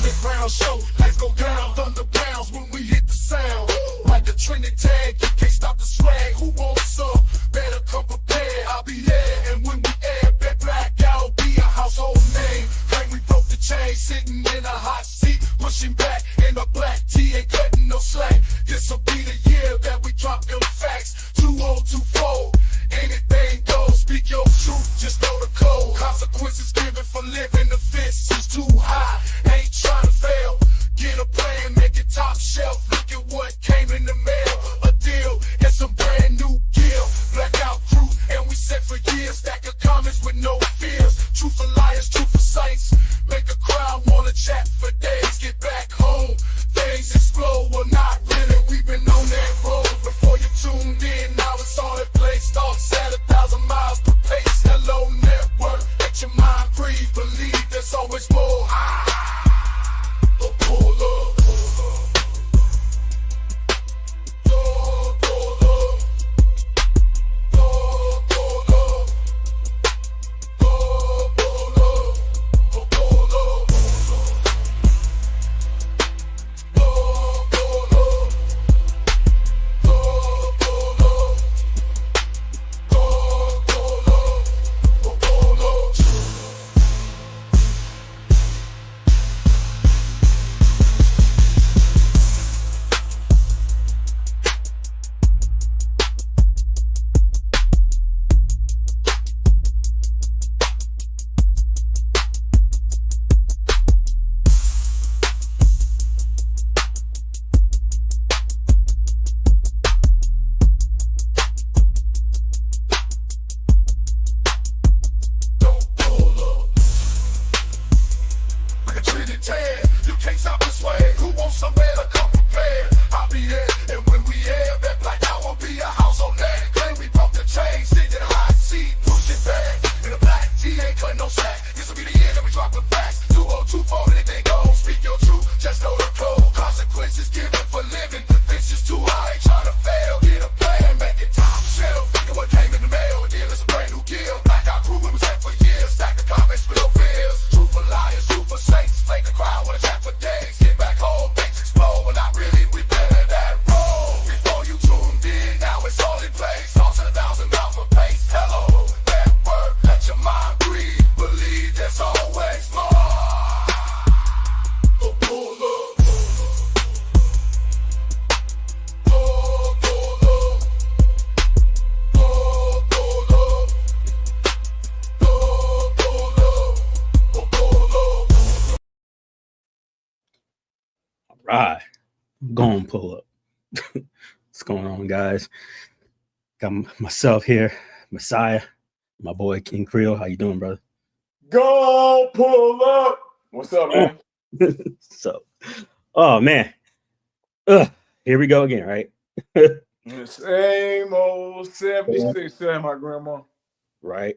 underground show. Lights go down, thunder pounds when we hit the sound. Like a trending tag, you can't stop the swag. Who wants some? Better come prepared. I'll be there, and when we air, bet black out be a household name. Like we broke the chain, sitting in a hot seat, pushing back in a black tee, ain't cutting no slack. This'll be the year that we drop them facts. 2024, anything goes. Speak your truth, just know the code. Consequences given for living, the fence is too high. Ain't trying to fail. Get a plan, make it top shelf. Look at what came in the mail. A deal and some brand new gear. Blackout crew, and we set for years. Stack of comments with no fears. Truth for liars, truth for saints. Make a crowd wanna chat for days. Get back home, things explode. Well, not really, we've been on that road. Before you tuned in, now it's all in place. Thoughts at 1,000 miles per pace. Hello, network, let your mind breathe. Believe there's always more. Pull up. You can't stop the sway. Who wants somewhere to come prepared? I'll be there, and when we air, that black out will be a household name. Claim we broke the chain, sit in a hot seat, push it back. In a black tee, ain't cutting no slack. This'll be the year that we drop the facts. 2024, anything goes. Speak your truth, just know the code. Consequences given for living. The fence is too high, ain't trying to fail. Get a plan, make it top shelf. Think of what came in the mail. A deal is a brand new gear. Blackout crew, we was at for years. Stack the comments with no fears. Truth for liars, truth for saints. Make the crowd wanna chat for days. Get back home, things explode. Well, not really, we better that roll. Before you tuned in, now it's all in place. Thoughts at 1,000 miles per pace. Hello, that word, let your mind breathe. Believe there's always more. Pull up. Right. Go and pull up. What's going on, guys? Got myself here, Messiah, my boy King Creole. How you doing, brother? Go pull up. What's up, man? So, oh man. Here we go again, right? The same old 76 said my grandma. Right.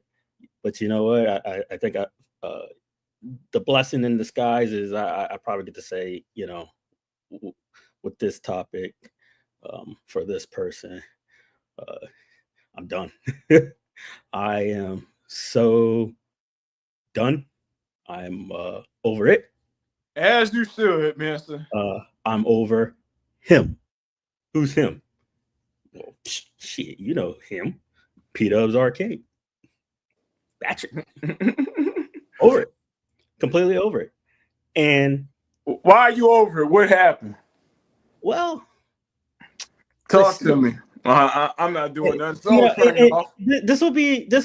But you know what? I think the blessing in disguise is I probably get to say, you know, with this topic for this person, I'm done. I am so done. I'm over it. As you should, mister. I'm over him. Who's him? Well, shit, you know him. P-Dubs Arcade. Patrick. Over it. Completely over it. And why are you over it? What happened? Well, talk to me. I'm not doing nothing. So this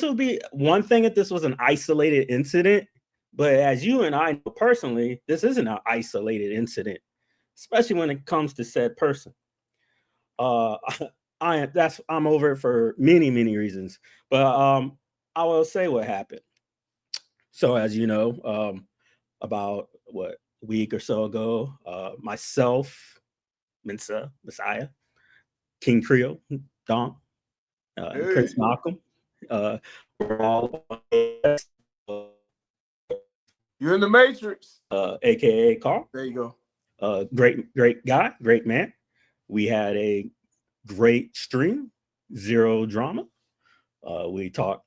will be one thing if this was an isolated incident, but as you and I know personally, this isn't an isolated incident, especially when it comes to said person. I'm over it for many reasons, but I will say what happened. So as you know, about what week or so ago, myself, Messiah, King Creole, Don, Prince Malcolm, we're all you're in the Matrix, aka Carl. There you go. Great guy, great man. We had a great stream, zero drama. We talk,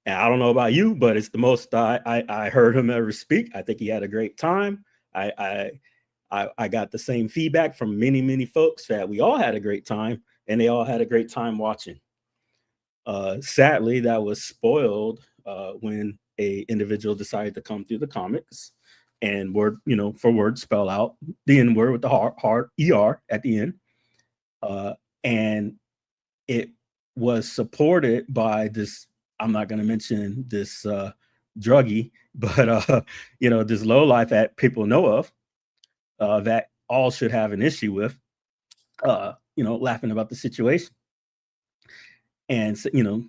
and I don't know about you, but it's the most I heard him ever speak. I think he had a great time. I got the same feedback from many folks that we all had a great time, and they all had a great time watching. Sadly, that was spoiled when a individual decided to come through the comics and word, for word, spell out the N word with the hard ER at the end. And it was supported by this, I'm not going to mention this druggie, but this low life that people know of, that all should have an issue with, laughing about the situation, and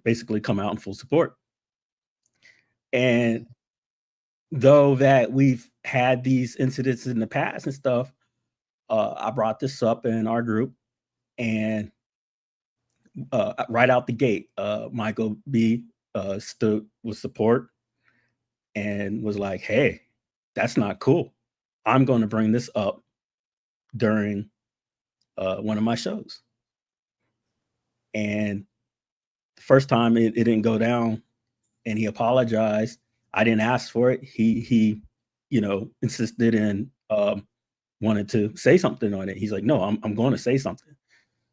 basically come out in full support. And though that we've had these incidents in the past and stuff, I brought this up in our group, and right out the gate, Michael B stood with support and was like, hey, that's not cool. I'm going to bring this up during one of my shows. And the first time it didn't go down, and he apologized. I didn't ask for it. He insisted and wanted to say something on it. He's like, no, I'm going to say something.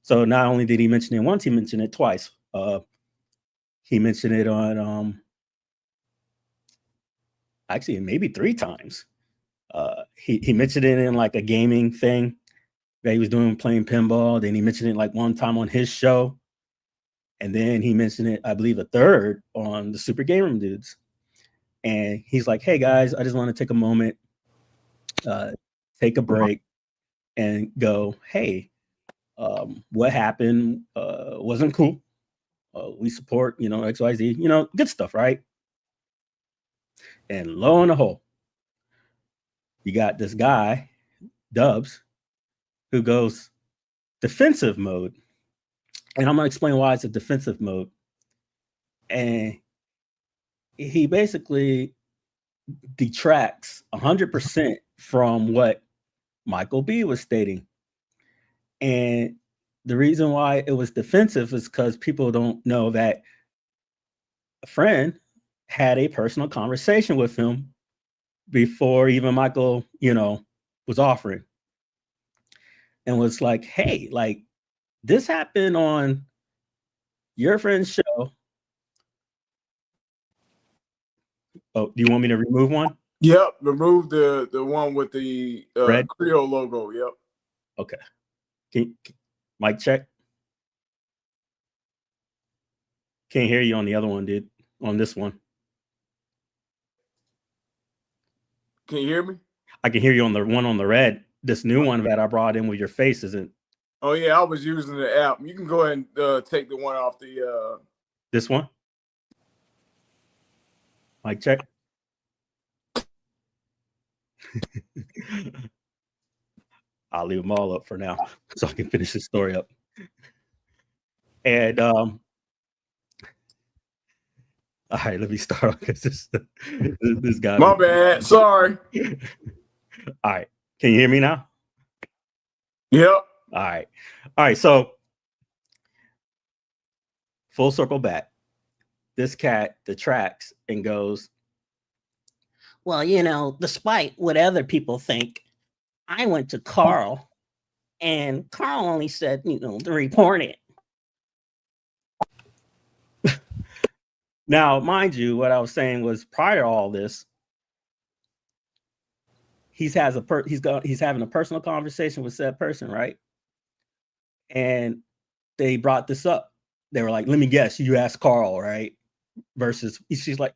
So not only did he mention it once, he mentioned it twice. He mentioned it on actually maybe 3 times. He mentioned it in like a gaming thing that he was doing, playing pinball. Then he mentioned it like one time on his show. And then he mentioned it, I believe, a third on the Super Game Room Dudes. And he's like, hey guys, I just want to take a moment, take a break, and go, hey, what happened wasn't cool. We support, XYZ, good stuff, right? And lo and behold, you got this guy, Dubs, who goes defensive mode. And I'm going to explain why it's a defensive mode. And he basically detracts 100% from what Michael B was stating. And the reason why it was defensive is because people don't know that a friend had a personal conversation with him before even Michael, was offering, and was like, hey, like, this happened on your friend's show. Oh, do you want me to remove one? Yep, remove the one with the Red Creole logo. Yep. Okay. Mic check. Can't hear you on the other one, dude. On this one. Can you hear me? I can hear you on the one on the red. This new one that I brought in with your face isn't. Oh yeah, I was using the app. You can go ahead and take the one off the. This one. Mic check. I'll leave them all up for now so I can finish this story up. And all right, let me start because this guy. My bad. Sorry. All right, can you hear me now? Yep. All right. So full circle back. This cat detracts and goes, well, despite what other people think, I went to Carl, and Carl only said, to report it. Now, mind you, what I was saying was prior to all this, he's having a personal conversation with said person, right? And they brought this up. They were like, let me guess, you asked Carl, right? Versus she's like,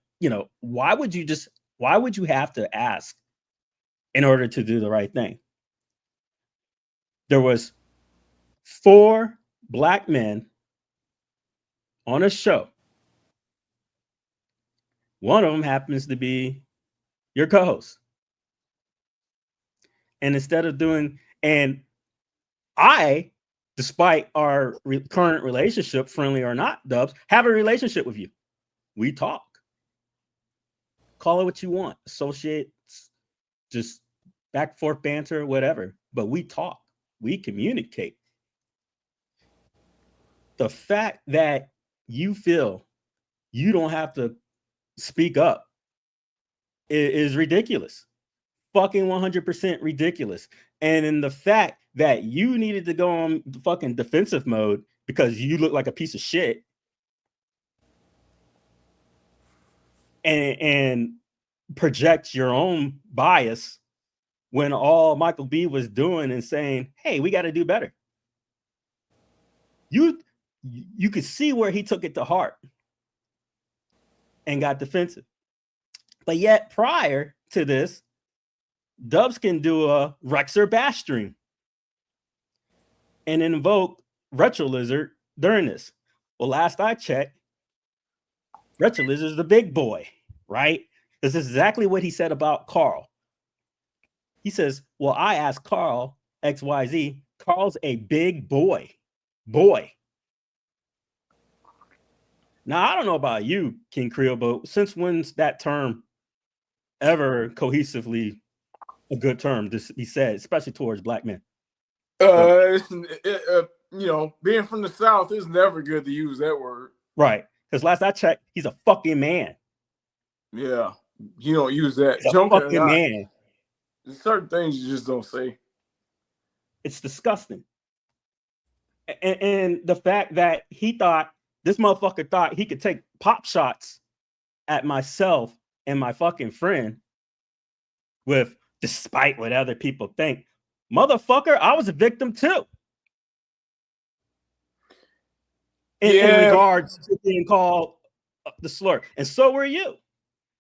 why would you have to ask in order to do the right thing? There was 4 black men on a show. One of them happens to be your co-host. And instead of and I, despite our current relationship, friendly or not, Dubs, have a relationship with you. We talk. Call it what you want. Associates, just back and forth banter, whatever. But we talk. We communicate. The fact that you feel you don't have to speak up is ridiculous. fucking 100% ridiculous. And in the fact that you needed to go on the fucking defensive mode because you look like a piece of shit and project your own bias when all Michael B was doing and saying, hey, we got to do better. You could see where he took it to heart and got defensive. But yet prior to this, Dubs can do a Rexer bash stream and invoke Retro Lizard during this. Well, last I checked, Retro Lizard is the big boy, right? This is exactly what he said about Carl. He says, well, I asked Carl, XYZ, Carl's a big boy. Now, I don't know about you, King Creole, but since when's that term ever cohesively a good term to be said, especially towards black men? You know, being from the South, it's never good to use that word. Right. Because last I checked, he's a fucking man. Yeah. You don't use that. He's a fucking man. There's certain things you just don't say. It's disgusting. And the fact that this motherfucker thought he could take pop shots at myself and my fucking friend with despite what other people think. Motherfucker, I was a victim too. In regards to being called the slur. And so were you.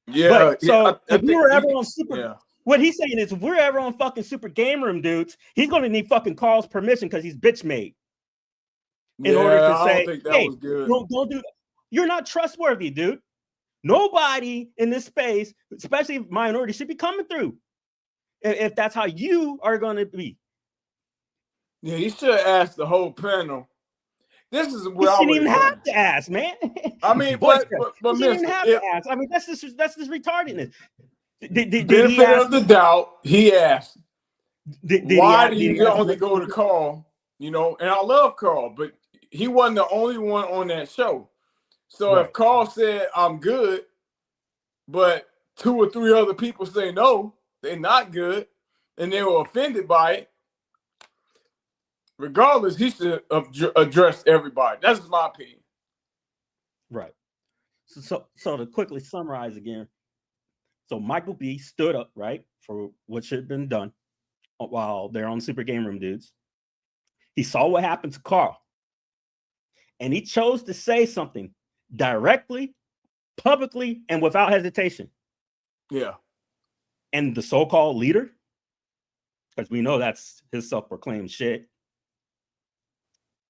Yeah. If we were ever on Super, what he's saying is if we're ever on fucking Super Game Room, dudes, he's going to need fucking Carl's permission because he's bitch made. In order to say, hey, don't do that. You're not trustworthy, dude. Nobody in this space, especially minority, should be coming through if that's how you are going to be. Yeah, you should have asked the whole panel. This is what I didn't even have to ask, man. I mean, but you didn't have to ask. I mean, that's just retardedness. Benefit of the doubt, he asked, why do you only go to Carl? You know, and I love Carl, but he wasn't the only one on that show. So if Carl said, I'm good, but 2 or 3 other people say no, they're not good, and they were offended by it, regardless, he should address everybody. That's my opinion. Right. So to quickly summarize again, so Michael B stood up, right, for what should have been done while they're on Super Game Room, dudes. He saw what happened to Carl. And he chose to say something directly, publicly, and without hesitation. Yeah. And the so-called leader, because we know that's his self-proclaimed shit,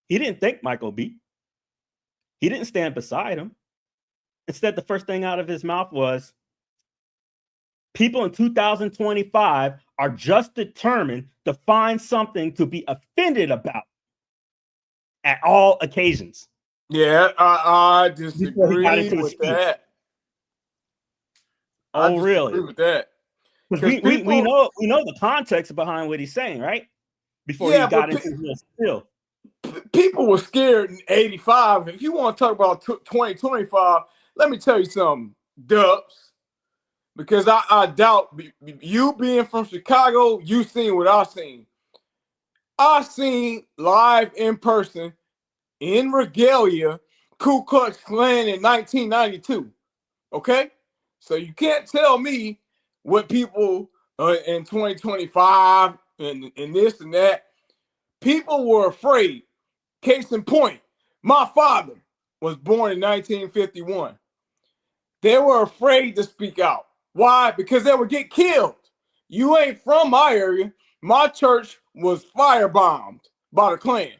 he didn't thank Michael B. He didn't stand beside him. Instead, the first thing out of his mouth was, people in 2025 are just determined to find something to be offended about at all occasions. Yeah, I disagree with that. Oh, really? With that. We know the context behind what he's saying, right? Before he got into this spill. People were scared in 85. If you want to talk about 2025, let me tell you something, Dubs. Because I doubt you being from Chicago, you seen what I seen. I seen live in person in regalia Ku Klux Klan in 1992. Okay? So you can't tell me what people in 2025 and this and that. People were afraid. Case in point, my father was born in 1951. They were afraid to speak out. Why? Because they would get killed. You ain't from my area. My church was firebombed by the Klan.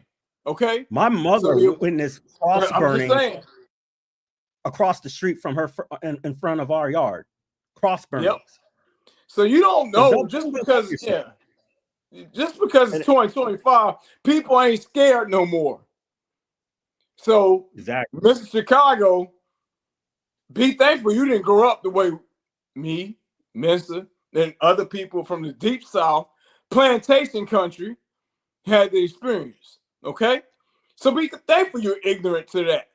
Okay? My mother witnessed cross burning across the street from her in front of our yard. Cross burnings. Yep. So you don't know just because it's 2025, people ain't scared no more. So exactly, Mr. Chicago, be thankful you didn't grow up the way me, Mensa, and other people from the deep South, plantation country, had the experience. Okay? So be thankful you're ignorant to that.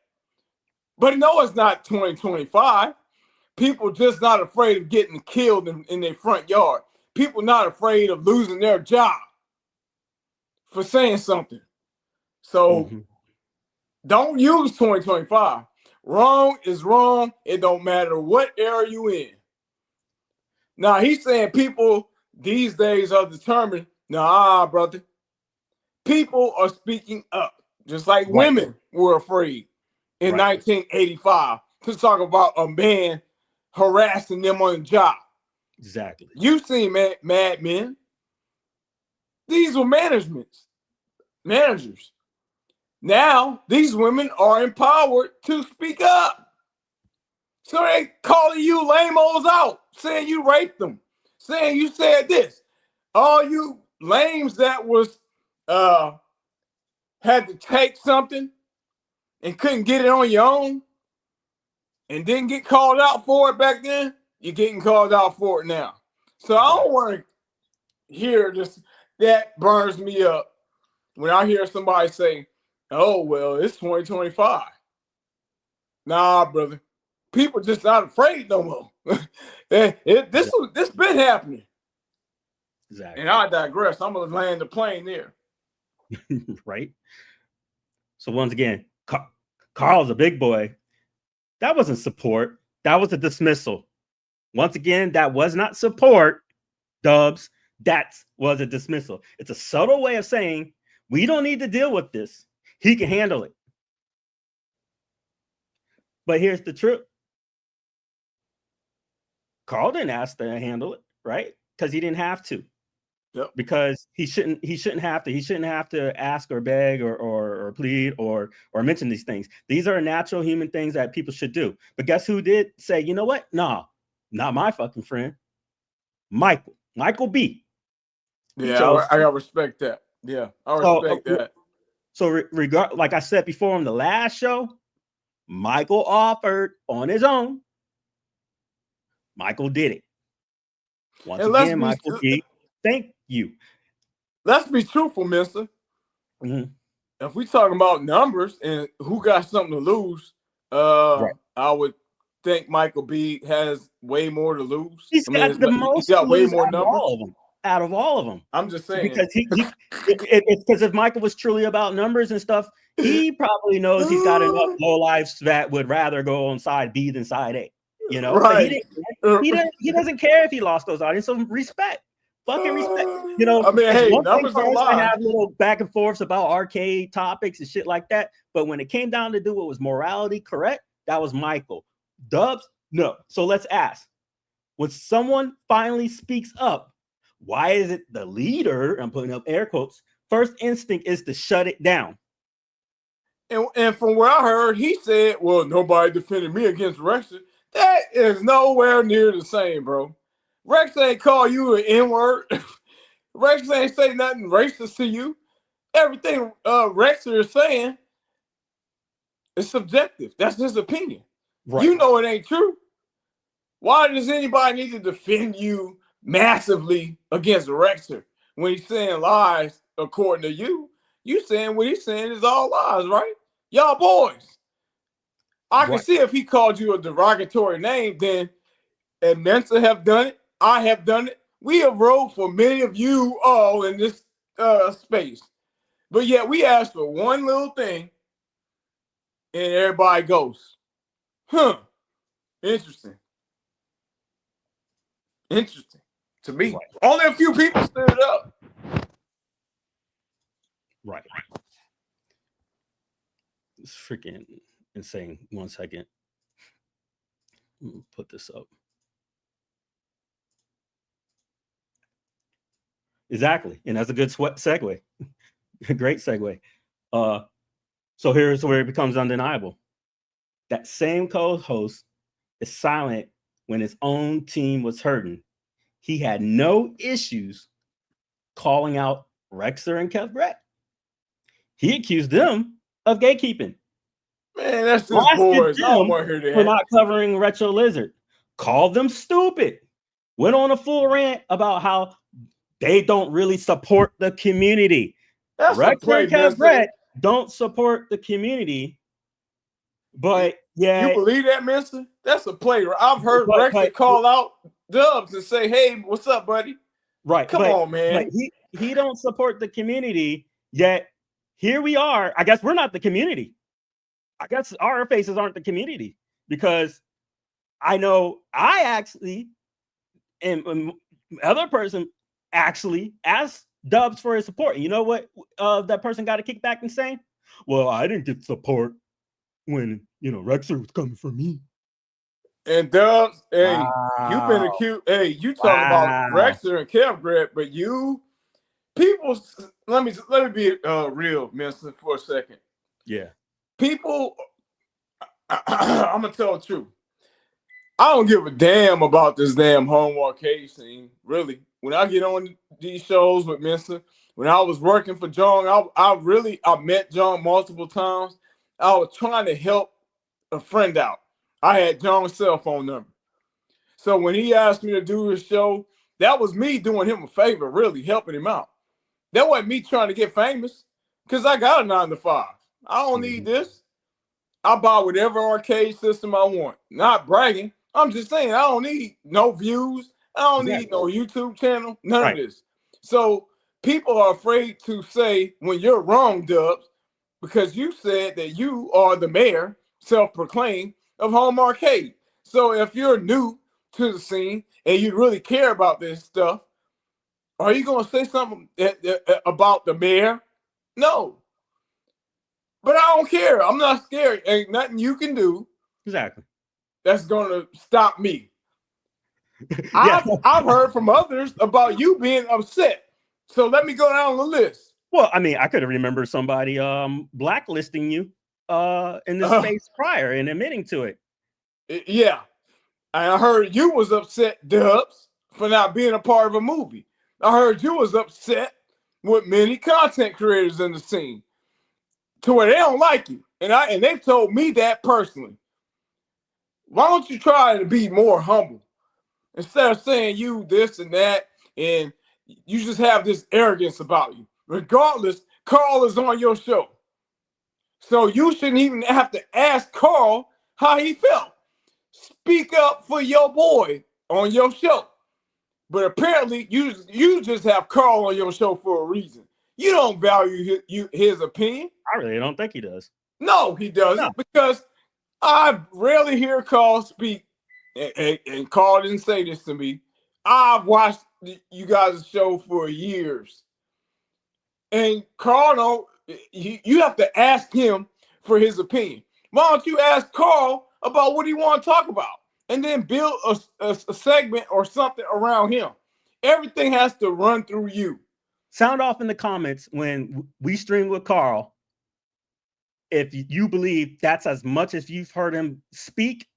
But no, it's not 2025. People just not afraid of getting killed in their front yard. people not afraid of losing their job for saying something. So don't use 2025. Wrong is wrong. It don't matter what era you in. Now he's saying people these days are determined. Nah, brother. People are speaking up, just like women were afraid in 1985 to talk about a man harassing them on the job. Exactly. You seen Mad Men. These were managers. Now, these women are empowered to speak up. So they calling you lame-os out, saying you raped them, saying you said this. All you lames that was had to take something and couldn't get it on your own and didn't get called out for it back then, you're getting called out for it now. So I don't want to hear this. That burns me up when I hear somebody say, oh, well, it's 2025. Nah, brother. People just not afraid no more. This been happening. Exactly. And I digress. I'm going to land the plane there. Right? So once again, Carl's a big boy. That wasn't support. That was a dismissal. Once again, that was not support, Dubs. That was a dismissal. It's a subtle way of saying, we don't need to deal with this. He can handle it. But here's the truth. Carl didn't ask to handle it, right? Because he didn't have to. Yep. Because he shouldn't have to. He shouldn't have to ask or beg or plead or mention these things. These are natural human things that people should do. But guess who did say, you know what? No, not my fucking friend. Michael B. Yeah, I gotta respect that. Yeah, I respect that. So like I said before on the last show, Michael offered on his own. Michael did it. Once again, Michael B. Thank you. Let's be truthful, mister. If we talking about numbers and who got something to lose, I would think Michael B has way more to lose. He's got the most. He's got way more numbers out of all of them. I'm just saying because it's because if Michael was truly about numbers and stuff, he probably knows he's got enough low lives that would rather go on side B than side A. You know, right? He doesn't care if he lost those audience. So respect. Fucking respect. You know, I mean, hey, numbers don't lie. I have little back and forths about arcade topics and shit like that. But when it came down to do what was morality correct, that was Michael. Dubs, no. So let's ask. When someone finally speaks up, why is it the leader, I'm putting up air quotes, first instinct is to shut it down? And from what I heard, he said, well, nobody defended me against Rexer. That is nowhere near the same, bro. Rex ain't call you an N-word. Rex ain't say nothing racist to you. Everything Rexer is saying is subjective. That's his opinion. Right. You know it ain't true. Why does anybody need to defend you massively against Rexer when he's saying lies according to you? You saying what he's saying is all lies, right? Y'all boys. I can see if he called you a derogatory name, then and Mensa have done it. I have done it. We have rode for many of you all in this space. But yet we ask for one little thing and everybody goes, huh, interesting. Interesting to me. Right. Only a few people stood up. Right. It's freaking insane. 1 second. Put this up. Exactly. And that's a good segue. Great segue. So here's where it becomes undeniable. That same co-host is silent when his own team was hurting. He had no issues calling out Rexer and Kev Brett. He accused them of gatekeeping. Man, that's just boys. I don't want to hear that. For not covering Retro Lizard. Called them stupid. Went on a full rant about how they don't really support the community. Rexer and Kev Brett don't support the community. But yeah. You believe that, mister? That's a play. I've heard Rexer call out Dubs and say, hey, what's up, buddy? Right. Come on, man. But he don't support the community, yet here we are. I guess we're not the community. I guess our faces aren't the community, because I know I actually, and other person actually asked Dubs for his support. And you know what that person got a kickback and saying? Well, I didn't get support when, Rexer was coming for me. And Dubs, hey, Wow. you've been accused. Hey, you talk about Rexer and Kevgrat, but people. Let me be real, Mister, for a second. Yeah. People, I'm gonna tell the truth. I don't give a damn about this damn home arcade scene, really. When I get on these shows with Mister, when I was working for John, I met John multiple times. I was trying to help a friend out. I had John's cell phone number. So when he asked me to do his show, that was me doing him a favor, really helping him out. That wasn't me trying to get famous, because I got a 9 to 5. I don't need this. I buy whatever arcade system I want. Not bragging. I'm just saying I don't need no views. I don't need no YouTube channel. None of this. So people are afraid to say when you're wrong, Dubs, because you said that you are the mayor, self-proclaimed, of home arcade. So if you're new to the scene and you really care about this stuff, are you going to say something about the mayor? No. But I don't care. I'm not scared. Ain't nothing you can do. Exactly. That's going to stop me. I've heard from others about you being upset. So let me go down the list. Well, I mean, I could remember somebody blacklisting you in the space prior and admitting to it. Yeah. I heard you was upset, Dubs, for not being a part of a movie. I heard you was upset with many content creators in the scene to where they don't like you. And they've told me that personally. Why don't you try to be more humble? Instead of saying you this and that, and you just have this arrogance about you. Regardless, Carl is on your show. So you shouldn't even have to ask Carl how he felt. Speak up for your boy on your show. But apparently, you just have Carl on your show for a reason. You don't value his opinion. I really don't think he does. No, he doesn't, because I rarely hear Carl speak. And Carl didn't say this to me. I've watched you guys' show for years. And Carl, you have to ask him for his opinion. Why don't you ask Carl about what he want to talk about? And then build a segment or something around him. Everything has to run through you. Sound off in the comments when we stream with Carl if you believe that's as much as you've heard him speak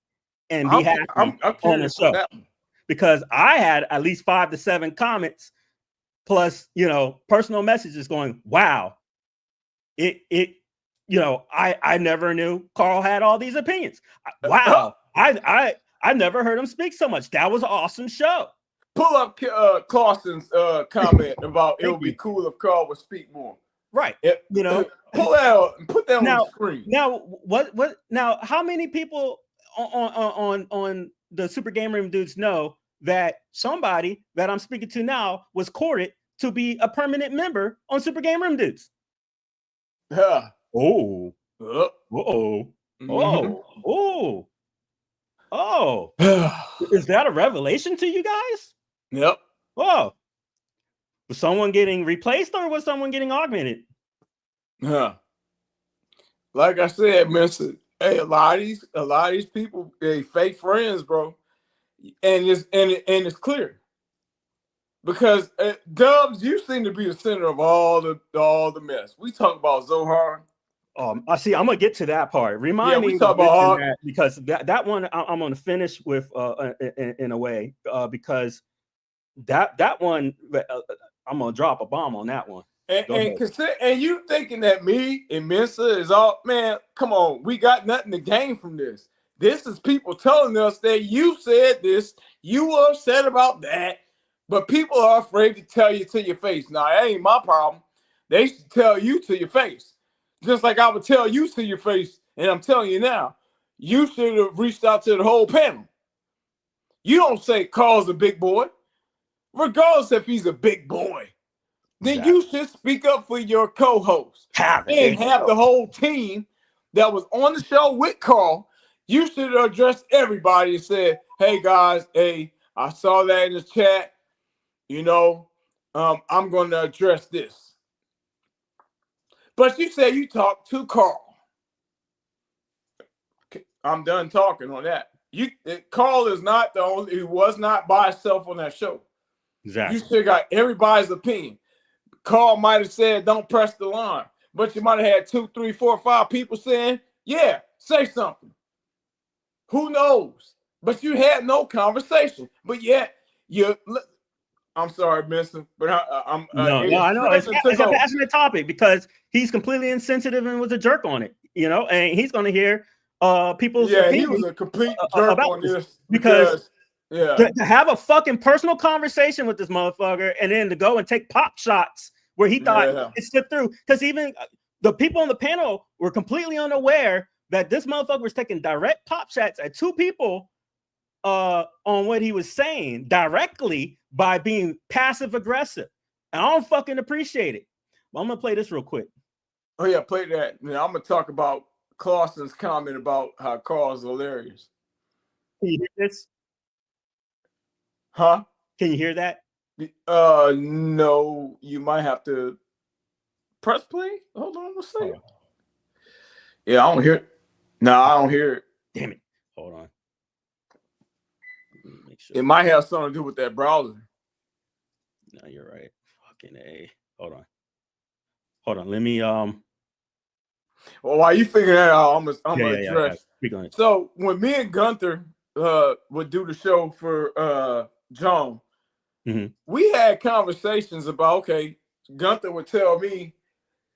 and be happy on the show. Because I had at least 5 to 7 comments plus, personal messages going, wow, I never knew Carl had all these opinions. Wow. I never heard him speak so much. That was an awesome show. Pull up Clausen's comment about it would be cool if Carl would speak more. Right. Pull that out and put that on the screen. Now, now, how many people on the Super Game Room dudes know that somebody that I'm speaking to now was courted to be a permanent member on Super Game Room dudes? Yeah. Oh. Oh. Is that a revelation to you guys? Yep. Whoa. Was someone getting replaced or was someone getting augmented? Like I said, Mister, hey, a lot of these people, they fake friends, bro. And it's clear. Because Dubs, you seem to be the center of all the mess. We talk about Zohar. I see. I'm gonna get to that part. Remind me talk about that, because that one I'm gonna finish with in a way because that one I'm gonna drop a bomb on that one. And you thinking that me and Mensa is all, man? Come on, we got nothing to gain from this. This is people telling us that you said this, you were upset about that, but people are afraid to tell you to your face. Now, that ain't my problem. They should tell you to your face. Just like I would tell you to your face, and I'm telling you now, you should have reached out to the whole panel. You don't say Carl's a big boy. regardless if he's a big boy, then you should speak up for your co-host and have the whole team that was on the show with Carl. You should address everybody and say, hey guys, hey, I saw that in the chat. You know, I'm going to address this. But you said you talked to Carl. I'm done talking on that. Carl is not the only, he was not by himself on that show. Exactly. You still got everybody's opinion. Carl might have said, don't press the line. But you might have had 2, 3, 4, 5 people saying, yeah, say something. Who knows? But you had no conversation. But yet, I'm sorry, Mister, but I'm no, I know it's a passionate topic because he's completely insensitive and was a jerk on it, you know, and he's going to hear people's he was a complete jerk on this because to have a fucking personal conversation with this motherfucker and then to go and take pop shots where he thought it slipped through, because even the people on the panel were completely unaware that this motherfucker was taking direct pop shots at 2 people on what he was saying directly by being passive aggressive. And I don't fucking appreciate it. Well, I'm gonna play this real quick. Oh yeah, play that. Now I'm gonna talk about Clausen's comment about how Carl's hilarious. Can you hear this? Huh? Can you hear that? No, you might have to press play. Hold on a second. Yeah, I don't hear it. No, I don't hear it. Damn it. Hold on. Make sure. It might have something to do with that browser. No, you're right. Fucking A. Hold on. Let me Well, while you figure that out, I'm gonna address. Yeah. So when me and Gunther would do the show for John, we had conversations about, okay, Gunther would tell me,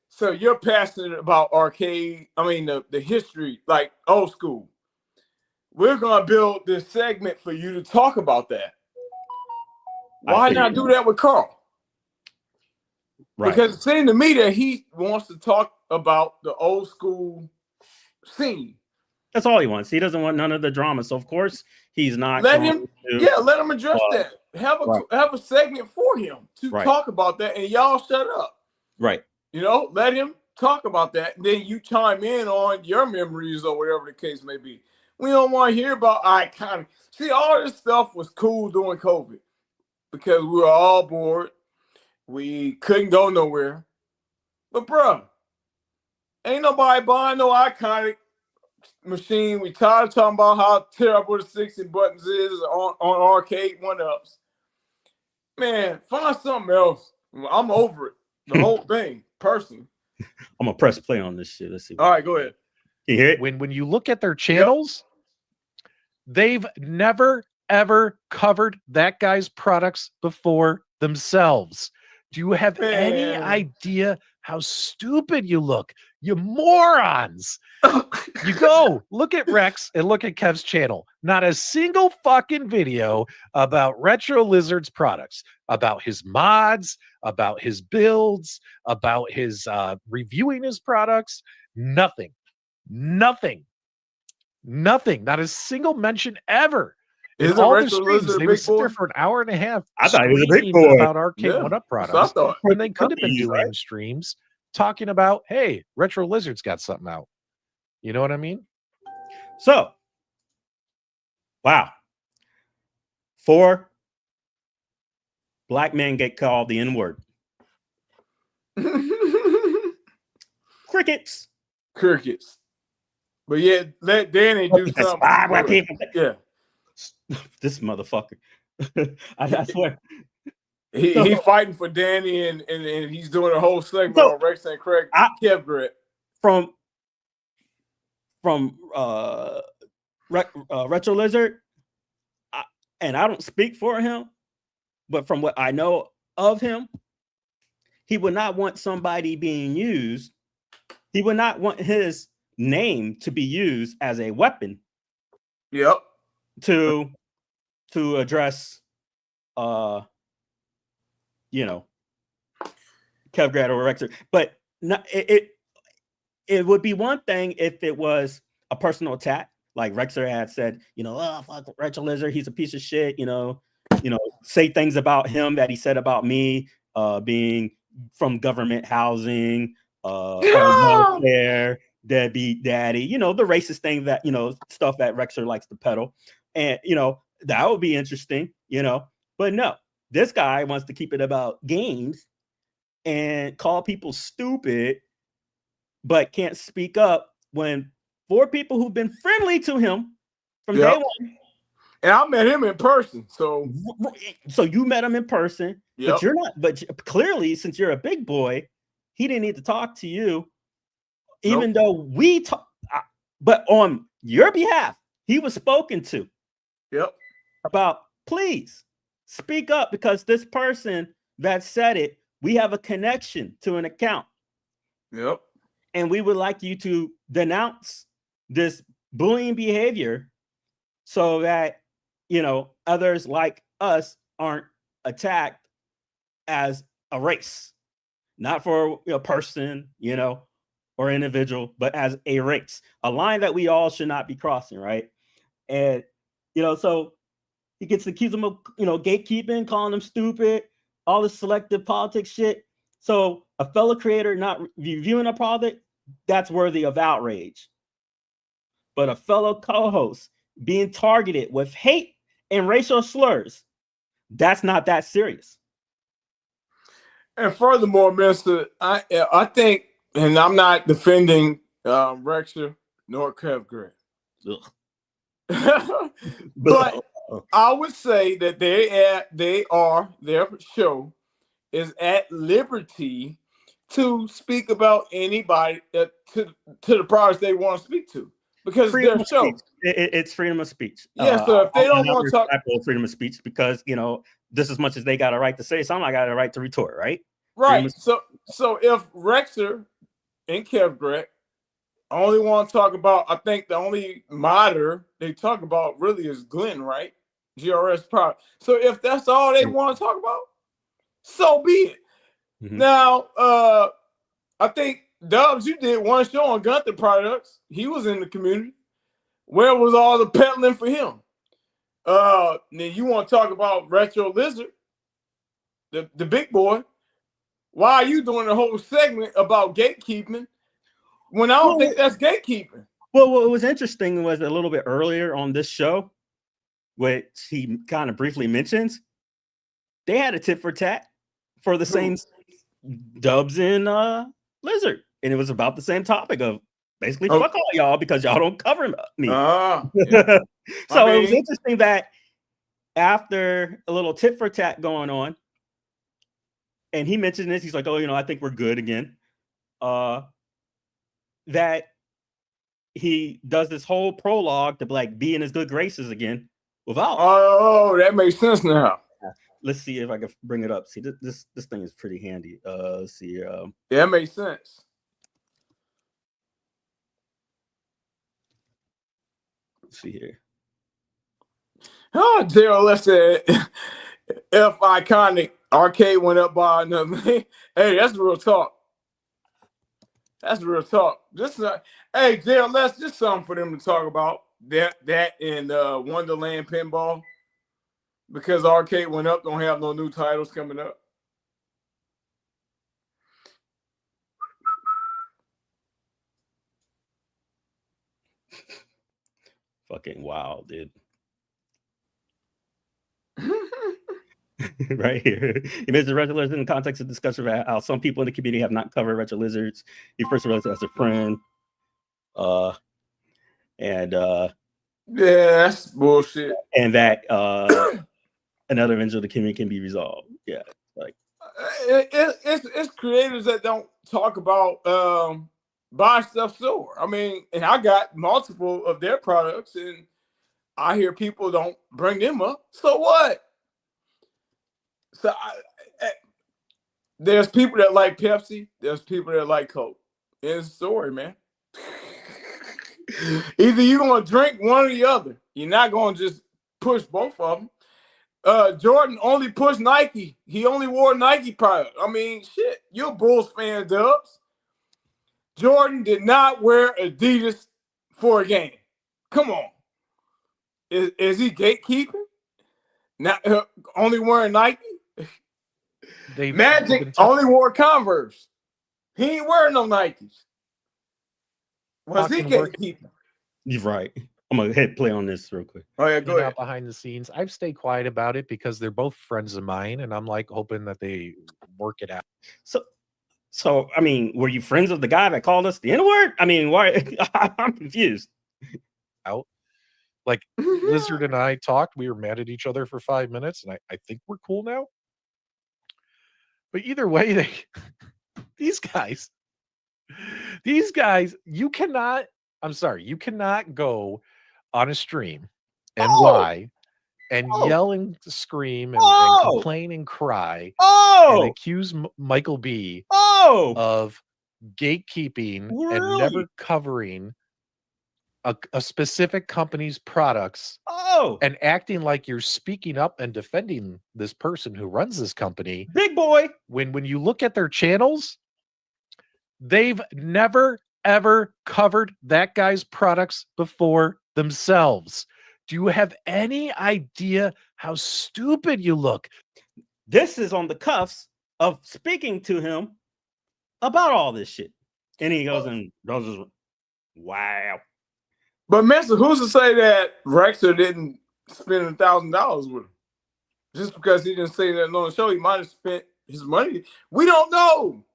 so you're passionate about arcade, the history, like old school. We're gonna build this segment for you to talk about that. Why not do that with Carl? Right. Because it seemed to me that he wants to talk about the old school scene. That's all he wants. He doesn't want none of the drama. So of course he's not. Let him address that. Have a segment for him to talk about that, and y'all shut up. Right. You know, let him talk about that, and then you chime in on your memories or whatever the case may be. We don't want to hear about iconic. See, all this stuff was cool during COVID because we were all bored. We couldn't go nowhere. But, bro, ain't nobody buying no iconic machine. We tired of talking about how terrible the 60 buttons is on arcade one-ups. Man, find something else. I'm over it. The whole thing, personally. I'm going to press play on this shit. Let's see. All right, go ahead. You hear it? When you look at their channels, they've never, ever covered that guy's products before themselves. Do you have any idea how stupid you look? You morons. You go look at Rex and look at Kev's channel. Not a single fucking video about Retro Lizard's products, about his mods, about his builds, about his reviewing his products. Nothing. Not a single mention ever. Is all the streams, they would sit there for an hour and a half. I thought he was a big boy about arcade one-up products. And they could have been doing streams talking about, hey, Retro Lizard's got something out. You know what I mean? So, wow. 4 black men get called the N-word. Crickets. But yeah, let Danny do something. Yeah. This motherfucker. I swear. He fighting for Danny and he's doing a whole segment on Rex and Craig. Kev Grit. From Retro Lizard, and I don't speak for him, but from what I know of him, he would not want somebody being used. He would not want his name to be used as a weapon. Yep. To address, Kev Grad or Rexer, but not, it would be one thing if it was a personal attack, like Rexer had said, oh, fuck Retro Lizard, he's a piece of shit, say things about him that he said about me, being from government housing, on welfare, deadbeat daddy, you know, the racist thing that, you know, stuff that Rexer likes to peddle. And, you know, that would be interesting, you know, but no, this guy wants to keep it about games and call people stupid, but can't speak up when 4 people who've been friendly to him from day one. And I met him in person. So you met him in person, but you're not, but clearly, since you're a big boy, he didn't need to talk to you, even though we talk, but on your behalf, he was spoken to. About, please speak up, because this person that said it, we have a connection to an account. And we would like you to denounce this bullying behavior so that, you know, others like us aren't attacked as a race, not for a person, you know, or individual, but as a race, a line that we all should not be crossing, right? And, you know, so he gets accused of, you know, gatekeeping, calling them stupid, all this selective politics shit. So a fellow creator not reviewing a product, that's worthy of outrage. But a fellow co-host being targeted with hate and racial slurs, that's not that serious. And furthermore, Mister, I think, and I'm not defending Rexer nor Kev Grant, but I would say that their show is at liberty to speak about anybody to the products they want to speak to, because their show. It's freedom of speech. Yeah, so if they don't want to talk freedom of speech, because, you know, just as much as they got a right to say something, I got a right to retort, right? Right. So if Rexer and Kev Grant only want to talk about, I think the only modder they talk about really is Glenn, right? GRS product. So if that's all they want to talk about, so be it. Now, I think Dubs, you did one show on Gunther products. He was in the community. Where was all the peddling for him? Then you want to talk about Retro Lizard, the big boy. Why are you doing a whole segment about gatekeeping when I don't think that's gatekeeping? Well, what was interesting was a little bit earlier on this show, which he kind of briefly mentions, they had a tit for tat for the same Dubs and Lizard, and it was about the same topic of basically fuck all y'all because y'all don't cover me. So it was interesting that after a little tit for tat going on, and he mentioned this, he's like, oh, you know, I think we're good again. That he does this whole prologue to like be in his good graces again without. Oh, that makes sense now. Let's see if I can bring it up. See, this thing is pretty handy. Let's see. Yeah, that makes sense. Let's see here. Oh, JLS said, F iconic arcade went up by another. Hey, that's real talk. That's real talk. Just hey, JLS, just something for them to talk about. That and Wonderland Pinball. Because arcade went up, don't have no new titles coming up. Fucking wild, dude. Right here. He mentions Retro Lizards in the context of discussion about how some people in the community have not covered Retro Lizards. He first realized as a friend. Yeah, that's bullshit. And that another individual of the community can be resolved. Yeah, like it's creators that don't talk about buy stuff store. I mean, and I got multiple of their products, and I hear people don't bring them up. So what? So there's people that like Pepsi. There's people that like Coke. It's a story, man. Either you're gonna drink one or the other. You're not gonna just push both of them. Jordan only pushed Nike. He only wore Nike product. I mean, shit. You're a Bulls fan, Dubs. Jordan did not wear Adidas for a game. Come on. Is he gatekeeping? Not only wearing Nike. They've Magic been only wore Converse. He ain't wearing no Nikes. Was he Talking can't work- keep them? You're right. I'm gonna hit play on this real quick. Oh yeah, hanging go ahead. out behind the scenes. I've stayed quiet about it because they're both friends of mine, and I'm like hoping that they work it out. So I mean, were you friends with the guy that called us the N-word? I mean, why? I'm confused. Like Lizard and I talked, we were mad at each other for 5 minutes, and I think we're cool now. But either way, they these guys, you cannot, I'm sorry, you cannot go on a stream and Oh! lie and Oh! yell and scream and Oh! complain and cry and Oh, accuse Michael B oh, of gatekeeping and Really? never covering a specific company's products oh, and acting like you're speaking up and defending this person who runs this company big boy. when you look at their channels, they've never ever covered that guy's products before themselves. Do you have any idea how stupid you look? This is on the cuffs of speaking to him about all this shit, and he goes and goes, "Wow." But Mister, who's to say that Rexer didn't spend $1,000 with him? Just because he didn't say that on the show, he might have spent his money. We don't know.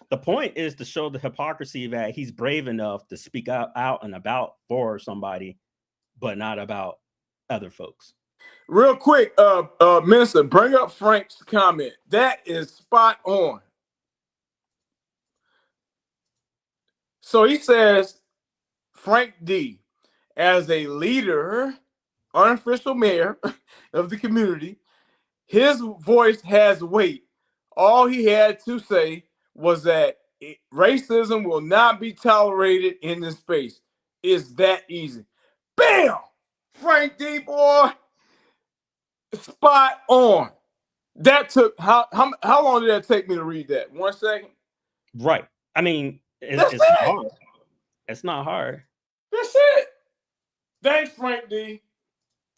The point is to show the hypocrisy that he's brave enough to speak out and about for somebody, but not about other folks. Real quick, Minister, bring up Frank's comment. That is spot on. So he says, Frank D, as a leader, unofficial mayor of the community, his voice has weight. All he had to say was that racism will not be tolerated in this space. It's that easy. Bam! Frank D, boy, spot on. That took how long did that take me to read that? 1 second. Right. I mean, it's That's not it. hard. It's not hard. That's it. Thanks, Frank D.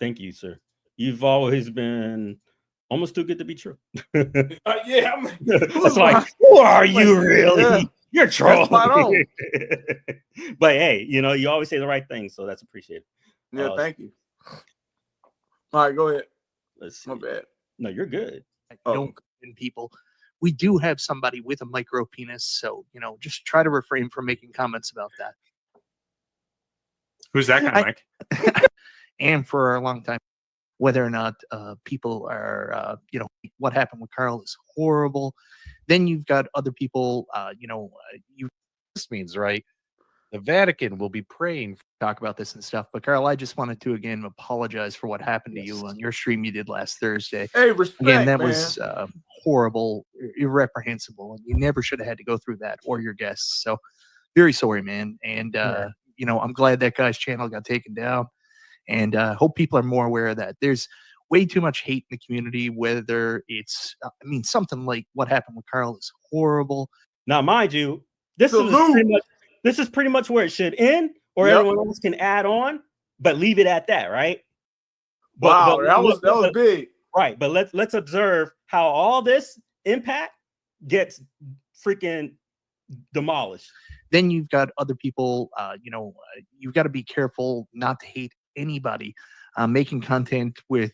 Thank you, sir. You've always been almost too good to be true. Yeah, That's like, who are you really? Yeah. You're trolling. spot on. But hey, you always say the right thing, so that's appreciated. Yeah, thank you. All right, go ahead. Let's see. My bad. No, you're good. Don't offend people. We do have somebody with a micro penis, so just try to refrain from making comments about that. Who's that guy, Mike? And for a long time, whether or not people are, what happened with Carl is horrible. Then you've got other people, This means, right? The Vatican will be praying. talk about this and stuff. But Carl, I just wanted to again apologize for what happened to you Yes. on your stream you did last Thursday. Hey, respect, Again, that man. was horrible, irreprehensible, and you never should have had to go through that or your guests. So very sorry, man. And I'm glad that guy's channel got taken down, and hope people are more aware of that. There's way too much hate in the community, whether it's something like what happened with Carl is horrible. Now, mind you, this is pretty much where it should end, or Yep. everyone else can add on, but leave it at that, right? Wow, But- that was big. right. But let's observe how all this impact gets freaking demolished. Then you've got other people, you've got to be careful not to hate anybody. Making content with,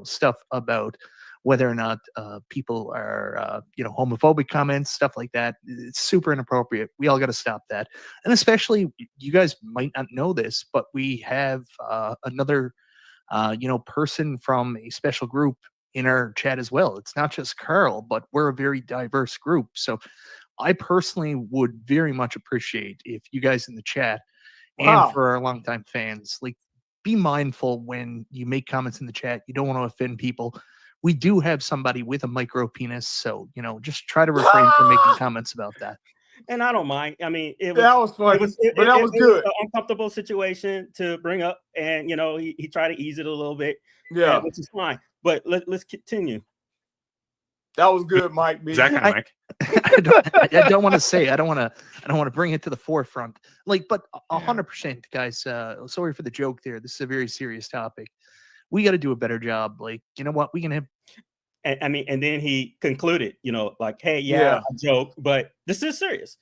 stuff about whether or not people are, homophobic comments, stuff like that. It's super inappropriate. We all got to stop that. And especially, you guys might not know this, but we have another, person from a special group in our chat as well. It's not just Carl, but we're a very diverse group. So I personally would very much appreciate if you guys in the chat Wow. and for our longtime fans, like, be mindful when you make comments in the chat. You don't want to offend people. We do have somebody with a micro penis, so just try to refrain from making comments about that. And I don't mind. I mean, That was funny, but that was it good. an uncomfortable situation to bring up, and he tried to ease it a little bit, Yeah, which is fine. But let's continue. that was good, Mike. B. Who's that guy, Mike? I don't want to say. I don't want to bring it to the forefront. But 100%, guys. Sorry for the joke there. This is a very serious topic. we got to do a better job. Like, you know what? We can have And I mean, and then he concluded, you know, like, hey, Yeah. I joke, but this is serious.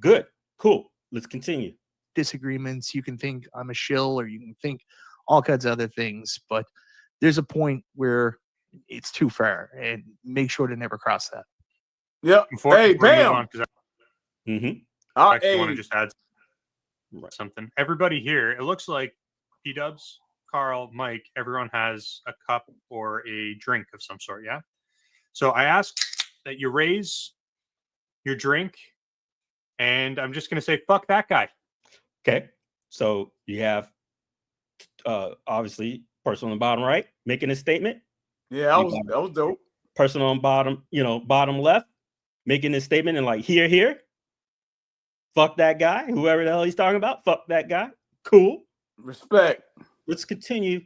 Good, cool. Let's continue. disagreements. You can think I'm a shill, or you can think all kinds of other things, but there's a point where it's too far, and make sure to never cross that. Yep. Before Hey, we move bam. on, because Mm-hmm. I actually want Hey, to just add something. Everybody here, it looks like P-Dubs, Carl, Mike, everyone has a cup or a drink of some sort, yeah? So I ask that you raise your drink, and I'm just going to say, fuck that guy. Okay. So you have obviously person on the bottom right making a statement. yeah, that was dope. Person on bottom, you know, bottom left making a statement and like here. Fuck that guy, whoever the hell he's talking about. Fuck that guy. Cool. Respect. Let's continue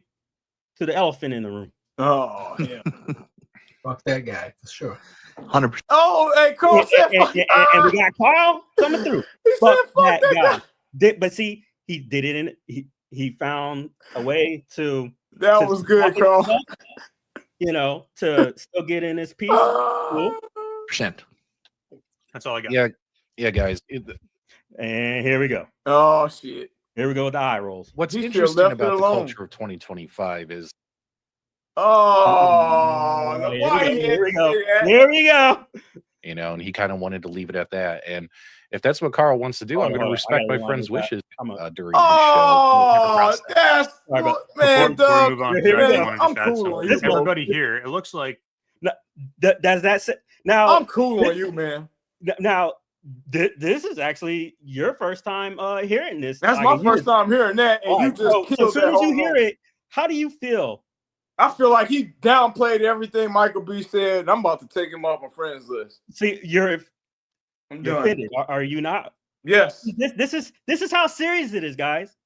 to the elephant in the room. Oh, yeah. Fuck that guy for sure. 100%. Oh, hey, Carl said fuck. And we got Carl coming through. He said Fuck fuck that guy. But see, he did it in he found a way to That was good, Carl. you know, to still get in his piece. Cool. Percent. That's all I got. Yeah, guys. And here we go. Oh, shit. Here we go with the eye rolls. What's He still interesting left it about the alone. culture of 2025 is Oh, no, why Here we go. you had to say that? Here we go. you know, and he kind of wanted to leave it at that. And if that's what Carl wants to do, I'm going to respect my friend's wishes during his Oh, show. that's Sorry about- man, Before we Doug. move on, Here we I go. want to I'm just add cool on something. you, bro. Everybody here, it looks like Does that say, now? I'm cool on you, man. Now, this is actually your first time hearing this. That's Like, my you first were- time hearing that, and All you right, just so killed as soon that as whole you hear moment. it, how do you feel? I feel like he downplayed everything Michael B said. And I'm about to take him off my friends list. See, you're I'm you're done. offended. Are you not? Yes. This is how serious it is, guys.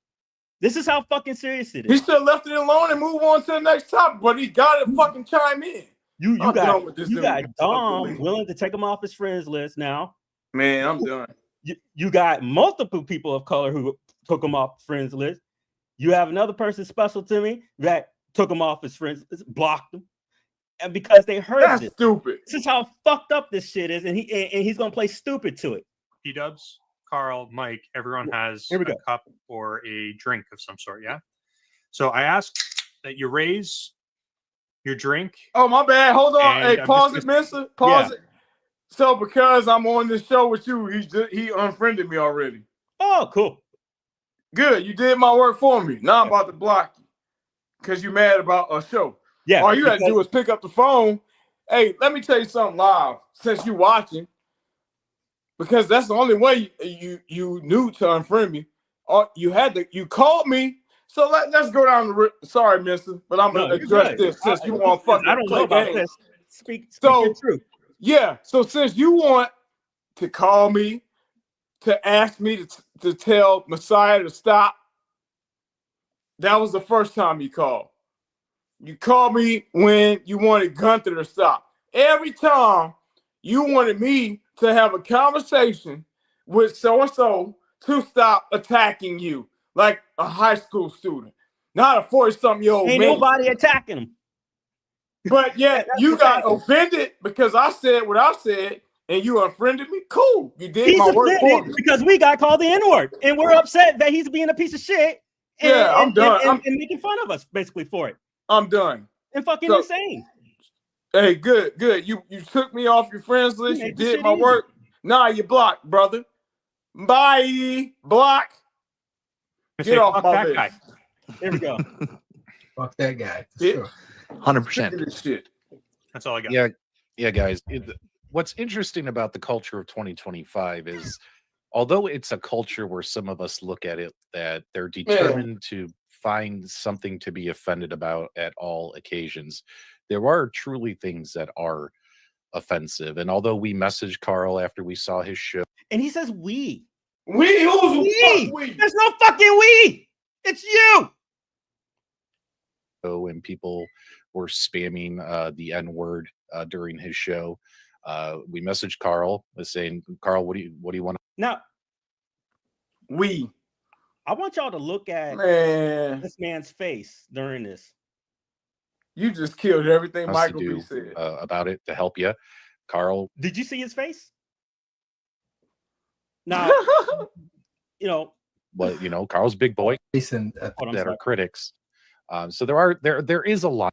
This is how fucking serious it He is. should have left it alone and move on to the next topic, but he got to fucking chime in. You I'm done got with this you got dude. Dom willing to take him off his friends list now. Man, I'm done. You got multiple people of color who took him off friends list. You have another person special to me that took him off his friends list, blocked him, and because they heard That's this. stupid. This is how fucked up this shit is, and he's gonna play stupid to it. P-Dubs, Carl, Mike, everyone has Here we a go. cup or a drink of some sort, yeah? So I ask that you raise your drink. Oh, my bad. Hold on. And Hey, I'm pause just it, mister. Pause it. So because I'm on this show with you, he unfriended me already. Oh, cool. Good. You did my work for me. Now I'm about to block you because you mad about a show. Yeah. All you got to do is pick up the phone. Hey, let me tell you something live since you watching, because that's the only way you knew to unfriend me. Or you called me. So let's go down the sorry, mister, but I'm gonna address this since you want to fucking I don't know play about games. this. Speak So- your truth. Yeah, so since you want to call me to ask me to tell Messiah to stop, that was the first time you called. You called me when you wanted Gunther to stop. Every time you wanted me to have a conversation with so-and-so to stop attacking you like a high school student, not a 40-something-year-old Ain't man. nobody attacking him. But yet That's you the got fact. offended because I said what I said and you unfriended me. Cool. You did He's my work for offended me. because we got called the N-word, and we're upset that he's being a piece of shit. And, Yeah, I'm done. And making fun of us basically for it. I'm done. And fucking So- insane. Hey, good. You took me off your friends list. You made the did shit my easy. work. Nah, you blocked, brother. Bye. Block. I Get say, off fuck my that list. guy. Here we go. Fuck that guy for Yeah. sure. Sick 100%. of this shit. That's all I got. Yeah, guys. What's interesting about the culture of 2025 is, although it's a culture where some of us look at it that they're determined to find something to be offended about at all occasions, there are truly things that are offensive. And although we messaged Carl after we saw his show, And he says we. We? Who's We. fuck we? There's no fucking we. It's you. and people were spamming the N-word during his show, we messaged Carl saying, Carl, what do you want? Now, We. I want y'all to look at Man. this man's face during this. You just killed everything to Michael B do said. about it to help you. Carl, Did you see his face? Now, you know, but Carl's big boy Jason, hold on, that sorry. are critics. So there is a lot.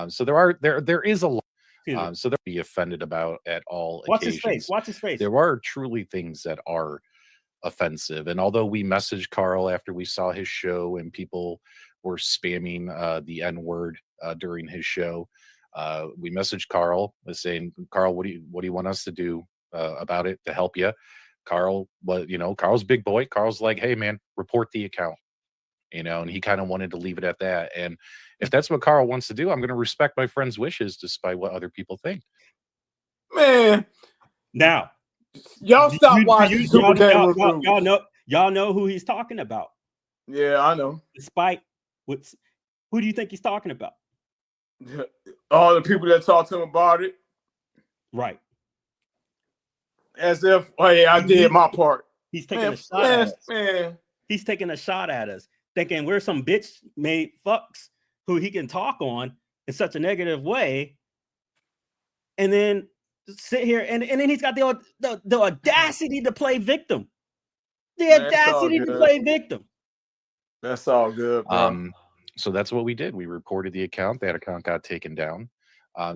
So there is a lot. Excuse me. So they'll be offended about at all Watch his occasions. face. Watch his face. There are truly things that are offensive. And although we messaged Carl after we saw his show and people were spamming the N-word during his show, we messaged Carl saying, Carl, what do you want us to do about it to help you? Carl, Carl's big boy. Carl's like, hey man, report the account. And he kind of wanted to leave it at that. And if that's what Carl wants to do, I'm going to respect my friend's wishes despite what other people think. Man, Now, y'all stop watching Super Game Reviews. y'all know who he's talking about. Yeah, I know. Despite who do you think he's talking about? All the people that talked to him about it, Right. as if, oh yeah, I did my part. He's taking a shot at us. Man. He's taking a shot at us, thinking we're some bitch made fucks who he can talk on in such a negative way, and then sit here and then he's got the audacity to play victim. The audacity to play victim. That's all good, bro. So that's what we did. We reported the account. That account got taken down.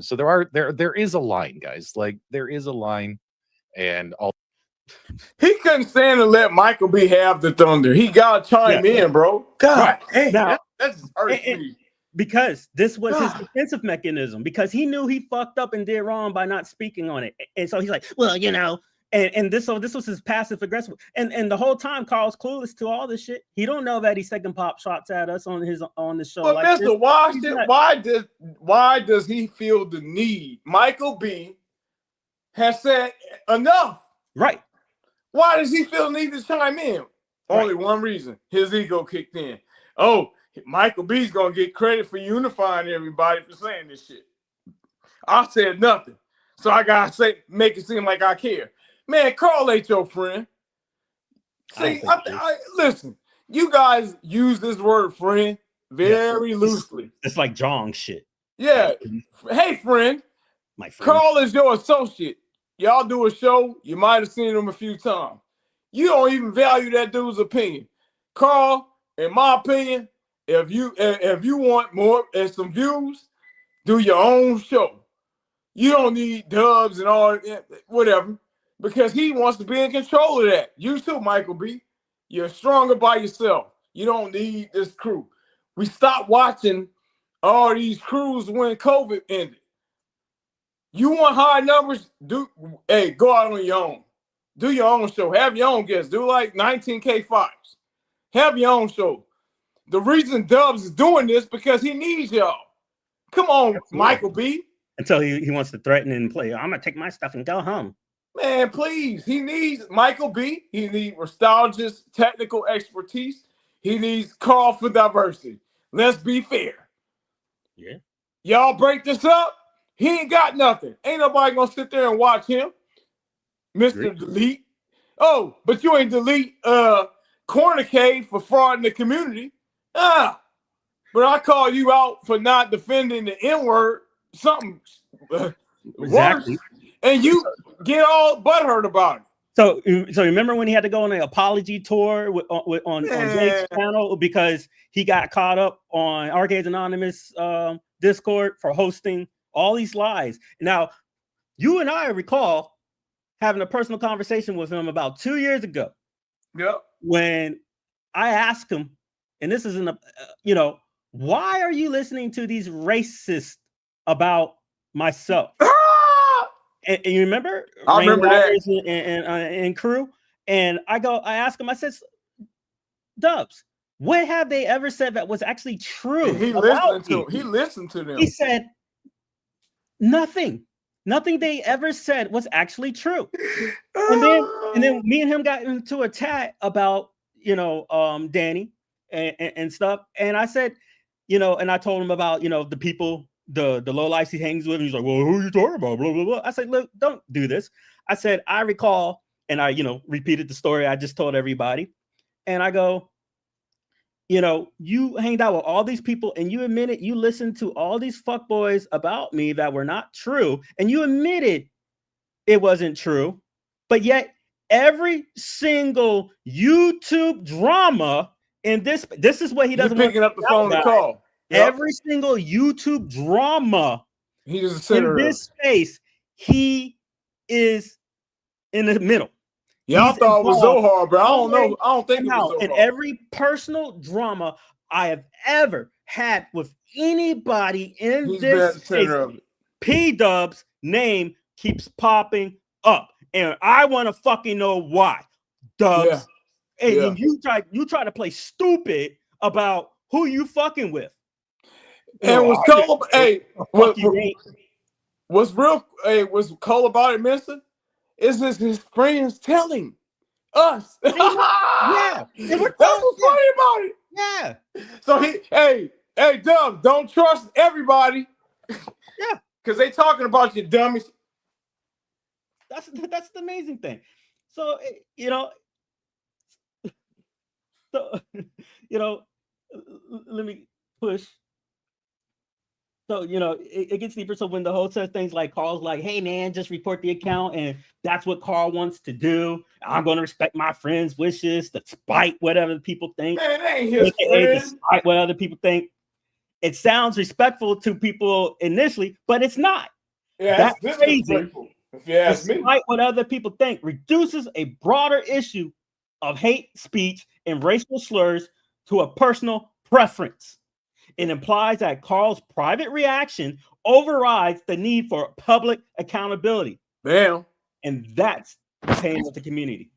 So there is a line, guys. Like there is a line, and all. He couldn't stand to let Michael B have the thunder. He got to chime in, bro. God, hey, now, that's hurts me. Because this was his defensive mechanism, because he knew he fucked up and did wrong by not speaking on it. And so he's like, well, and this was his passive aggressive. And the whole time Carl's clueless to all this shit. He don't know that he's taking pop shots at us on the show. But like Mr. Washington, why does he feel the need? Michael B has said enough. Right. Why does he feel the need to chime in? Only one reason. His ego kicked in. Oh, Michael B's gonna get credit for unifying everybody for saying this shit. I said nothing. So I gotta make it seem like I care. Man, Carl ain't your friend. See, listen, you guys use this word friend very loosely. It's like Jong shit. Yeah. Hey, friend. My friend. Carl is your associate. Y'all do a show, you might have seen him a few times. You don't even value that dude's opinion. Carl, in my opinion, if you want more and some views, do your own show. You don't need dubs and all whatever, because he wants to be in control of that. You too, Michael B. You're stronger by yourself. You don't need this crew. We stopped watching all these crews when COVID ended. You want high numbers? Go out on your own. Do your own show. Have your own guests. Do like 19K5s. Have your own show. The reason Dubs is doing this because he needs y'all. Come on, absolutely. Michael B. Until he wants to threaten and play. I'm gonna take my stuff and go home. Man, please. He needs Michael B. He needs nostalgic technical expertise. He needs Carl for diversity. Let's be fair. Yeah. Y'all break this up. He ain't got nothing. Ain't nobody gonna sit there and watch him. Mr. Delete. Oh, but you ain't delete Corner Cave for fraud in the community. But I call you out for not defending the N-word, something exactly. worse, and you get all butthurt about it. So remember when he had to go on an apology tour on Jake's channel because he got caught up on Arcades Anonymous Discord for hosting all these lies. Now, you and I recall having a personal conversation with him about 2 years ago. Yep. When I asked him, and this is why are you listening to these racists about myself? and you remember? I remember that. And crew. And I asked him, I said, Dubs, what have they ever said that was actually true? He listened to them. He said, nothing they ever said was actually true. And then me and him got into a chat about, Danny and stuff. And I said, and I told him about, the people, the low lives he hangs with. And he's like, well, who are you talking about? Blah, blah, blah. I said, look, don't do this. I said, I recall, and I, repeated the story I just told everybody. And I go, you know, you hanged out with all these people and you admitted you listened to all these fuckboys about me that were not true, and you admitted it wasn't true, but yet every single YouTube drama in this is what he You doesn't want picking to up the phone to about. call. Yep. Every single YouTube drama He is the center in of this space, he is in the middle. Y'all He's thought it was involved Zohar, but I don't know. always I don't think it was in Zohar. every personal drama I have ever had with anybody in He's been at this the center space. of it. P-Dub's name keeps popping up, and I want to fucking know why. Dubs, Yeah. and Yeah. then you try to play stupid about who you fucking with. And was Cole, hey, Fuck you, ain't. what's real, hey, was Cole about it, mister? Is this his friends telling us? Yeah, That's what's funny about it. yeah. So hey, Dub, don't trust everybody. Yeah. Because they talking about you, dummies. That's the amazing thing. So you know, let me push. So you know, it gets deeper. So when the whole says things like Carl's like, "Hey man, just report the account," and that's what Carl wants to do. I'm going to respect my friends' wishes, despite whatever people think. Man, that ain't his friend. Despite what other people think. It sounds respectful to people initially, but it's not. Yeah, That's crazy. If you ask me. Despite what other people think, reduces a broader issue of hate speech and racial slurs to a personal preference. It implies that Carl's private reaction overrides the need for public accountability. Damn. And that's the pain of the community.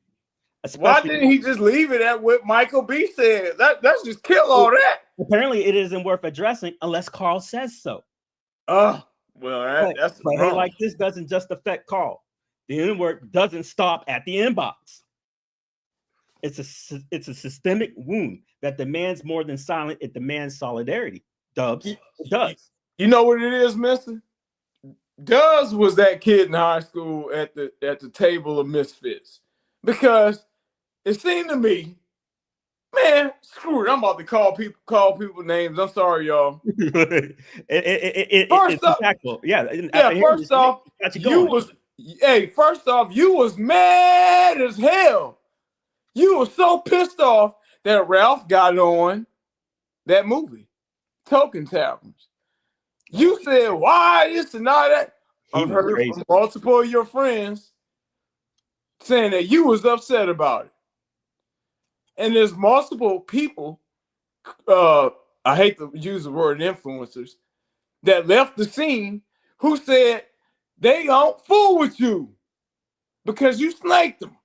Why didn't he just leave it at what Michael B said? That's just kill all that. Apparently, it isn't worth addressing unless Carl says so. Well, But hey, like this doesn't just affect Carl. The N-word doesn't stop at the inbox. It's a systemic wound that demands more than silence. It demands solidarity. Dubs, it does. You know what it is, mister? Dubs was that kid in high school at the table of misfits. Because it seemed to me, man, screw it. I'm about to call people names. I'm sorry, y'all. First off, first off, you was mad as hell. You were so pissed off that Ralph got on that movie, Token Taverns. You said, why this and all that? I've heard from multiple of your friends saying that you was upset about it. And there's multiple people, I hate to use the word influencers, that left the scene who said they don't fool with you because you snaked them.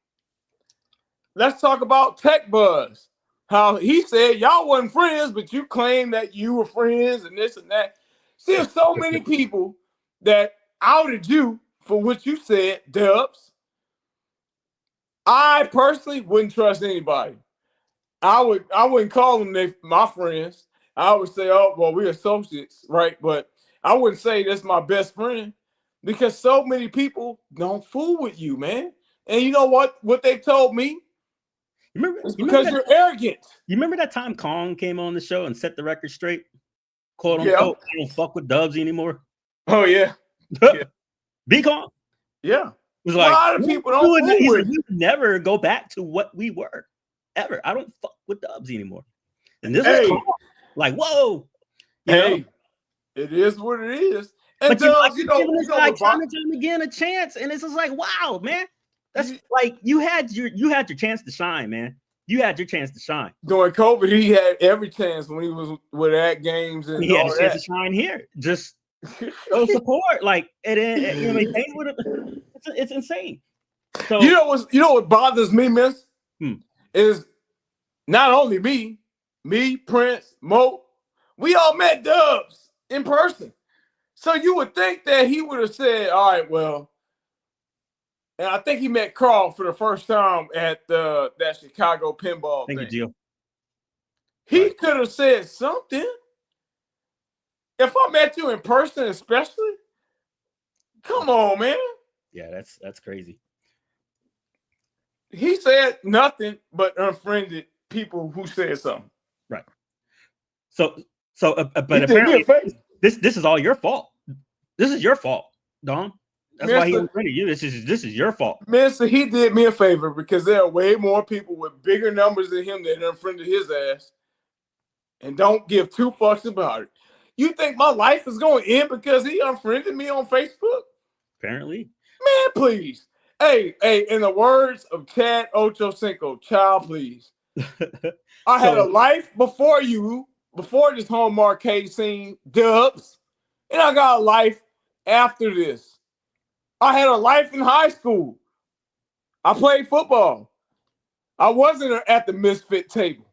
Let's talk about Tech Buzz. How he said y'all wasn't friends, but you claimed that you were friends and this and that. See, there's so many people that outed you for what you said, Dubs. I personally wouldn't trust anybody. I wouldn't call them my friends. I would say, oh, well, we're associates, right? But I wouldn't say that's my best friend because so many people don't fool with you, man. And you know what they've told me? It's because you're arrogant. You remember that time Kong came on the show and set the record straight? Quote unquote, I don't fuck with Dubs anymore. Oh, yeah. Be Kong. Yeah. It was like, a lot of people don't fool with we would never go back to what we were. Ever. I don't fuck with Dubs anymore. And this is like, whoa. It is what it is. And but Dubs, time and time again a chance. And it's just like, wow, man. That's like you had your chance to shine, man. You had your chance to shine. During COVID, he had every chance when he was with at games and he had a chance to shine here. Just show support. Like it's insane. So you know what bothers me, miss? Is not only me, Prince, Mo, we all met Dubs in person. So you would think that he would have said, all right, well, and I think he met Carl for the first time at that Chicago pinball thing. Thank you, Gio. He could have said something. If I met you in person, especially, come on, man. Yeah, that's crazy. He said nothing but unfriended people who said something. Right. So but He did me a apparently favor. this is all your fault. This is your fault, Dom. That's why he Mister- unfriended you. This is your fault. Mister, he did me a favor because there are way more people with bigger numbers than him that unfriended his ass and don't give two fucks about it. You think my life is going to end because he unfriended me on Facebook? Apparently. Man, please. Hey, in the words of Chad Ochocinco, child, please. I had a life before you, before this home arcade scene, Dubs, and I got a life after this. I had a life in high school. I played football. I wasn't at the misfit table.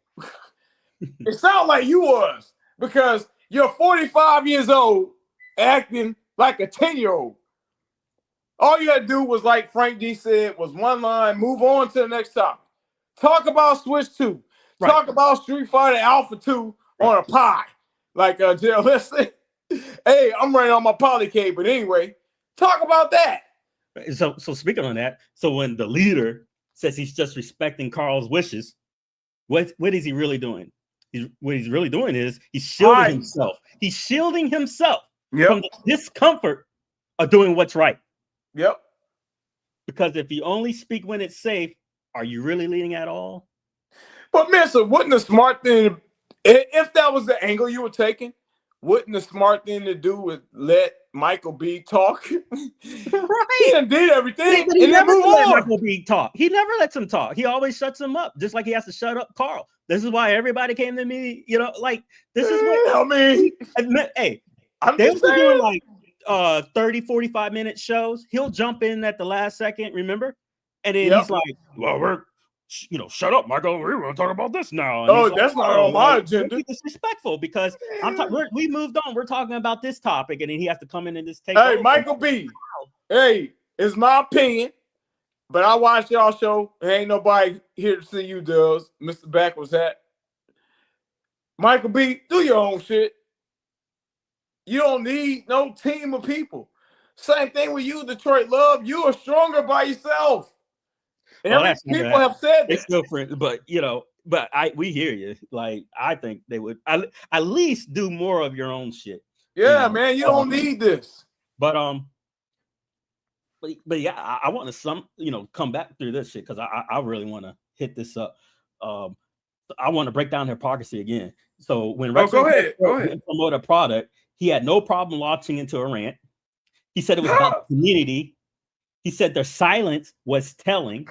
It sounds like you was because you're 45 years old acting like a 10-year-old. All you had to do was, like Frank D said, was one line, move on to the next topic. Talk about Switch 2. Right. Talk about Street Fighter Alpha 2 on a pie. Like let's say, hey, I'm running on my polycade, but anyway, talk about that. So speaking on that, so when the leader says he's just respecting Carl's wishes, what is he really doing? What he's really doing is he's shielding himself. He's shielding himself from the discomfort of doing what's right. Yep. Because if you only speak when it's safe, are you really leading at all? But man, so wouldn't the smart thing, if that was the angle you were taking, wouldn't the smart thing to do was let Michael B talk? Right. He done did everything. But he and never then move let on. Michael B talk. He never lets him talk. He always shuts him up, just like he has to shut up Carl. This is why everybody came to me, like this is what I mean. Hey, I'm they just were doing saying. like 30, 45-minute shows. He'll jump in at the last second, remember? And then Yep. he's like, well, we're shut up, Michael. We're going to talk about this now. And Oh, he's like, that's not on my like, agenda. don't be disrespectful because we moved on. We're talking about this topic, and then he has to come in and just take Hey, over. Michael B. Hey, it's my opinion, but I watched y'all show. There ain't nobody here to see you, does. Mr. Backwards hat. Michael B, do your own shit. You don't need no team of people. Same thing with you, Detroit Love. You are stronger by yourself. People have said it's that. different, but we hear you. Like I think they would at least do more of your own shit. Yeah, man, you don't need this. But yeah, I want to come back through this shit because I really want to hit this up. I want to break down hypocrisy again. So when go ahead. promote a product, he had no problem launching into a rant. He said it was about the community. He said their silence was telling.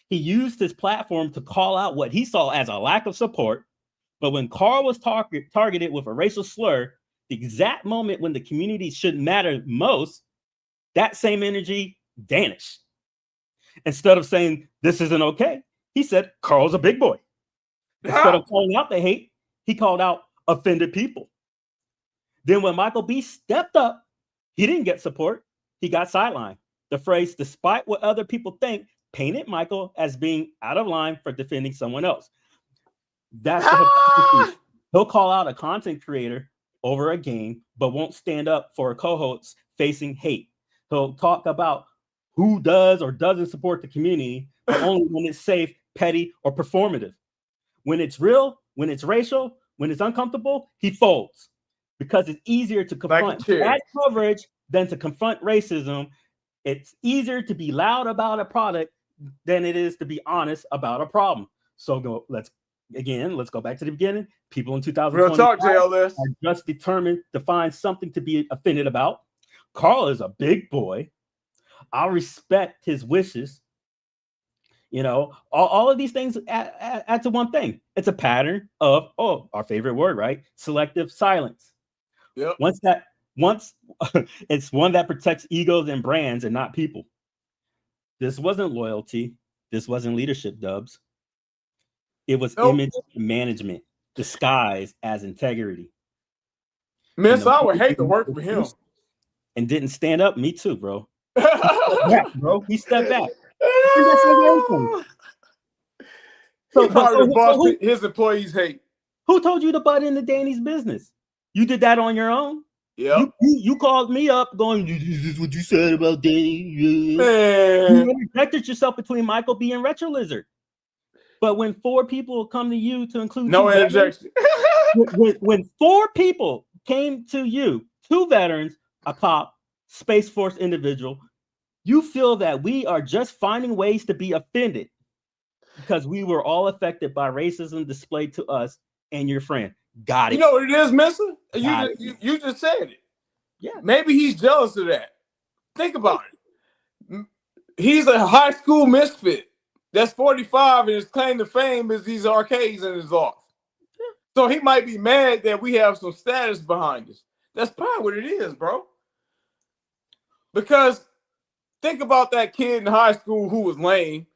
He used his platform to call out what he saw as a lack of support. But when Carl was targeted with a racial slur, the exact moment when the community should matter most, that same energy vanished. Instead of saying this isn't okay, he said Carl's a big boy. Instead of calling out the hate, he called out offended people. Then when Michael B stepped up, he didn't get support. He got sidelined. The phrase, despite what other people think, painted Michael as being out of line for defending someone else. That's the hypocrisy. He'll call out a content creator over a game, but won't stand up for a co-host facing hate. He'll talk about who does or doesn't support the community, but only when it's safe, petty, or performative. When it's real, when it's racial, when it's uncomfortable, he folds because it's easier to confront bad coverage than to confront racism. It's easier to be loud about a product than it is to be honest about a problem. So let's go back to the beginning. People in 2025 are just determined to find something to be offended about. Carl is a big boy. I respect his wishes. All of these things add to one thing. It's a pattern of, our favorite word, right? Selective silence. Yep. Once it's one that protects egos and brands and not people. This wasn't loyalty. This wasn't leadership, Dubs. It was image management disguised as integrity. Miss, I would hate to work for him. And didn't stand up. Me too, bro. He stepped back. So his employees hate. Who told you to butt into Danny's business? You did that on your own. Yeah. You called me up going, this is what you said about Danny. Man. You interjected yourself between Michael B and Retro Lizard. But when 4 people come to you to include no interjection. when 4 people came to you, 2 veterans, a cop, Space Force individual, you feel that we are just finding ways to be offended because we were all affected by racism displayed to us and your friend. Got it. You know what it is, Mister? Got You just said it. Yeah. Maybe he's jealous of that. Think about it. He's a high school misfit that's 45 and his claim to fame is these arcades in his loft. So he might be mad that we have some status behind us. That's probably what it is, bro. Because think about that kid in high school who was lame,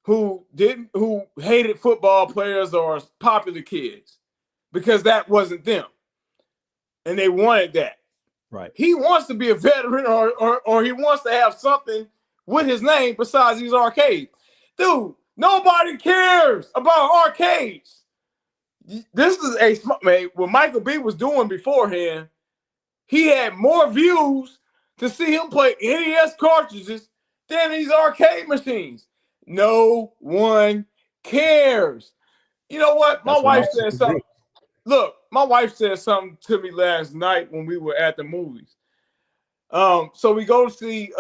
who hated football players or popular kids because that wasn't them. And they wanted that. Right. He wants to be a veteran or he wants to have something with his name besides these arcades. Dude, nobody cares about arcades. This is a man. What Michael B was doing beforehand, he had more views to see him play NES cartridges than these arcade machines. No one cares. You know what? My wife said something. Look, my wife said something to me last night when we were at the movies. So we go to see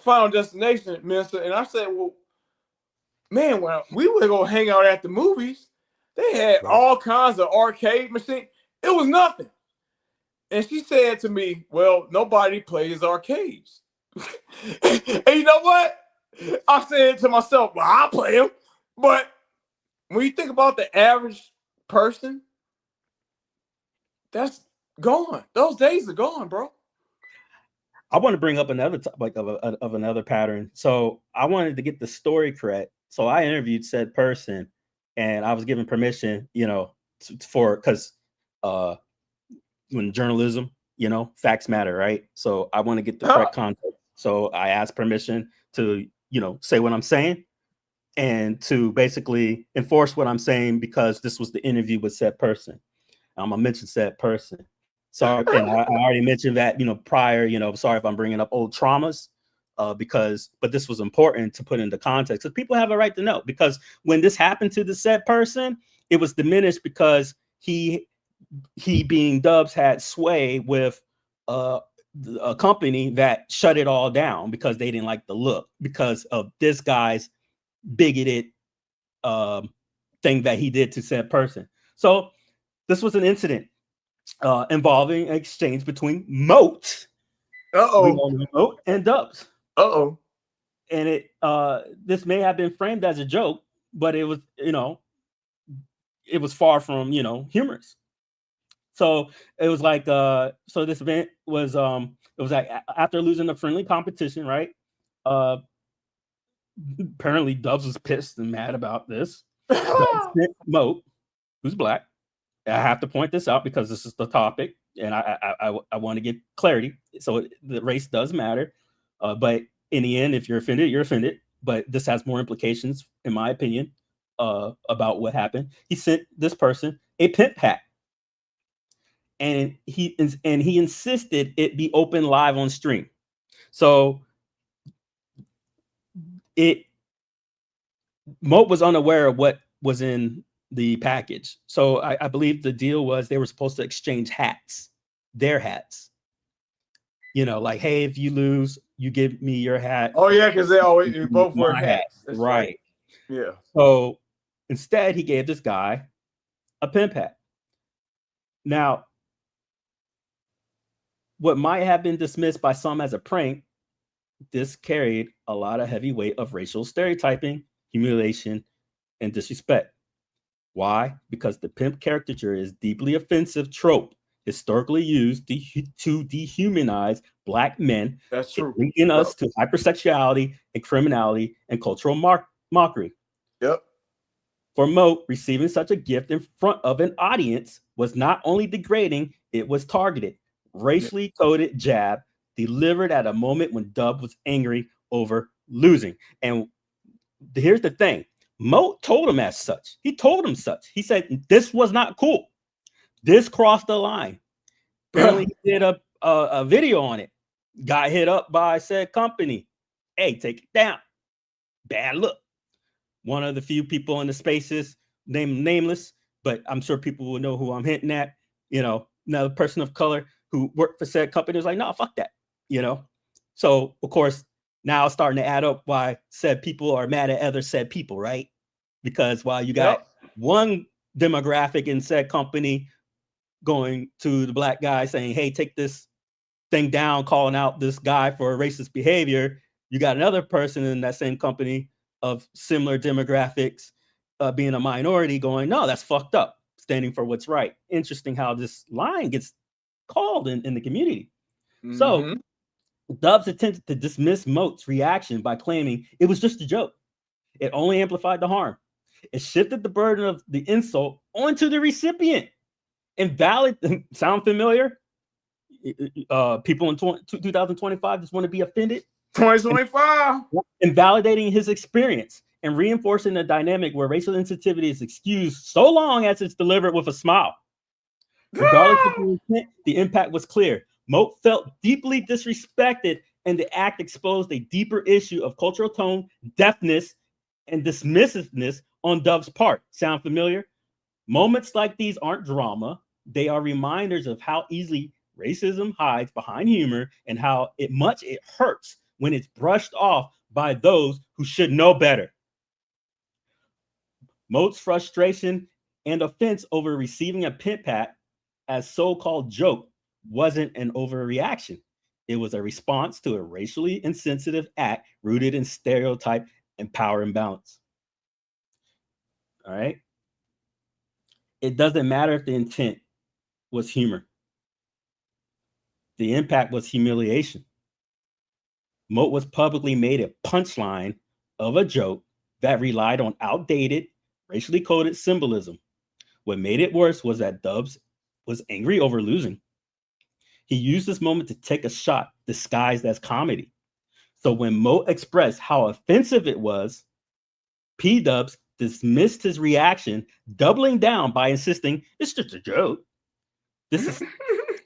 Final Destination, Mister, and I said, well, man, when we would go hang out at the movies, they had all kinds of arcade machines. It was nothing. And she said to me, well, nobody plays arcades. And you know what? I said to myself, well, I'll play them. But when you think about the average person, that's gone. Those days are gone, bro. I want to bring up another topic of another pattern. So I wanted to get the story correct. So I interviewed said person, and I was given permission, you know, because when journalism, you know, facts matter, right? So I want to get the correct context. So I asked permission to, you know, say what I'm saying and to basically enforce what I'm saying because this was the interview with said person. I'm gonna mention said person. Sorry, and I already mentioned that, you know, prior, you know, sorry if I'm bringing up old traumas, but this was important to put into context because people have a right to know. Because when this happened to the said person, it was diminished because he being Dubs had sway with a company that shut it all down because they didn't like the look because of this guy's bigoted thing that he did to said person. So this was an incident involving an exchange between Moat, Moat and Dubs. And it this may have been framed as a joke, but it was, you know, it was far from, you know, humorous. So it was like so this event was it was like after losing the friendly competition, right? Apparently Dubs was pissed and mad about this. Moat, who's black. I have to point this out because this is the topic, and I want to get clarity. So the race does matter, but in the end, if you're offended, you're offended. But this has more implications, in my opinion, about what happened. He sent this person a pimp hat, and he insisted it be open live on stream. So Moat was unaware of what was in the package. So I believe the deal was they were supposed to exchange hats, their hats. You know, like, hey, if you lose, you give me your hat. Oh yeah, because they always both wear hats. Right. Right. Yeah. So instead, he gave this guy a pimp hat. Now, what might have been dismissed by some as a prank, this carried a lot of heavy weight of racial stereotyping, humiliation, and disrespect. Why? Because the pimp caricature is deeply offensive trope historically used to dehumanize Black men. That's true. Linking us to hypersexuality and criminality and cultural mockery. Yep. For Moat, receiving such a gift in front of an audience was not only degrading, it was targeted. Racially coded jab delivered at a moment when Dub was angry over losing. And here's the thing. Moat told him as such. He told him such. He said, this was not cool. This crossed the line. Apparently he did a video on it. Got hit up by said company. Hey, take it down. Bad look. One of the few people in the spaces, nameless, but I'm sure people will know who I'm hinting at. You know, another person of color who worked for said company was like, no, fuck that. You know, so of course now it's starting to add up why said people are mad at other said people, right? Because while you got one demographic in said company going to the black guy saying, hey, take this thing down, calling out this guy for racist behavior, you got another person in that same company of similar demographics being a minority going, no, that's fucked up, standing for what's right. Interesting how this line gets called in the community. Mm-hmm. So Dubs attempted to dismiss Moat's reaction by claiming it was just a joke. It only amplified the harm. It shifted the burden of the insult onto the recipient. Invalid, sound familiar? People in 2025 just want to be offended. 2025. Invalidating his experience and reinforcing the dynamic where racial insensitivity is excused so long as it's delivered with a smile. Regardless of the intent, the impact was clear. Moat felt deeply disrespected, and the act exposed a deeper issue of cultural tone, deafness, and dismissiveness on Dove's part. Sound familiar? Moments like these aren't drama. They are reminders of how easily racism hides behind humor and how much it hurts when it's brushed off by those who should know better. Moat's frustration and offense over receiving a pit pat as so-called joke wasn't an overreaction. It was a response to a racially insensitive act rooted in stereotype and power imbalance. All right. It doesn't matter if the intent was humor. The impact was humiliation. Moat was publicly made a punchline of a joke that relied on outdated, racially coded symbolism. What made it worse was that Dubs was angry over losing. He used this moment to take a shot disguised as comedy. So when Moat expressed how offensive it was, P-Dubs dismissed his reaction, doubling down by insisting it's just a joke. This is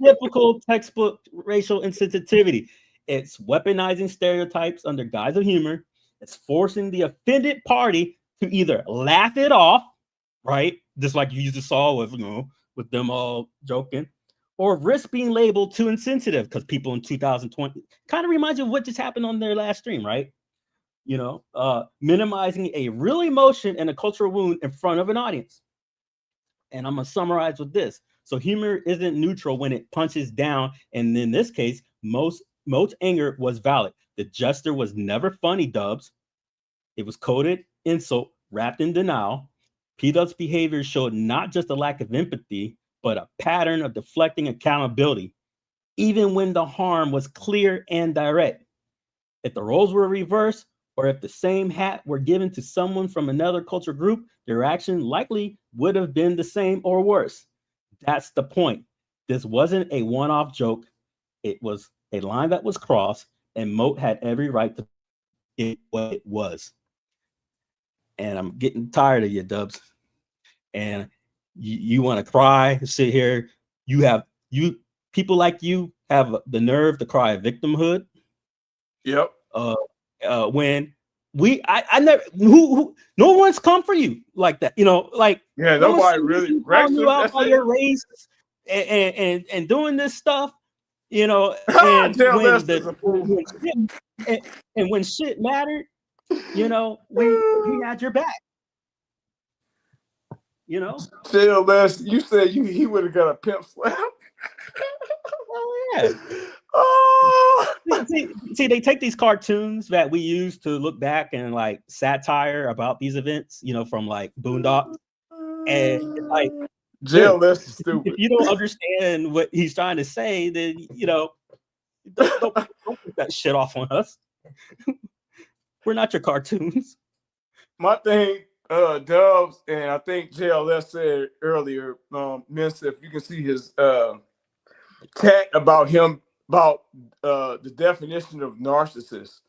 typical textbook racial insensitivity. It's weaponizing stereotypes under guise of humor. It's forcing the offended party to either laugh it off, right? Just like you just saw with, with them all joking, or risk being labeled too insensitive, because people in 2020 kind of reminds you of what just happened on their last stream, right? Minimizing a real emotion and a cultural wound in front of an audience. And I'm going to summarize with this. So humor isn't neutral when it punches down. And in this case, Moat's anger was valid. The gesture was never funny, Dubs. It was coded insult wrapped in denial. P-Dub's behavior showed not just a lack of empathy, but a pattern of deflecting accountability, even when the harm was clear and direct. If the roles were reversed, or if the same hat were given to someone from another cultural group, their reaction likely would have been the same or worse. That's the point. This wasn't a one-off joke. It was a line that was crossed, and Moat had every right to it what it was. And I'm getting tired of you, Dubs. And you want to cry, sit here. People like you have the nerve to cry victimhood. Yep. When I never no one's come for you like that, like nobody really calling you out by your race and doing this stuff, and when shit mattered, we had your back. Still less. You said he would have got a pimp slap. Oh yeah. Oh. See, they take these cartoons that we use to look back and like satire about these events, from like Boondock, and like jail less is stupid. If you don't understand what he's trying to say, then don't put that shit off on us. We're not your cartoons. My thing, Dubs, and I think JLS said earlier, Mister, if you can see his cat about him, about the definition of narcissist.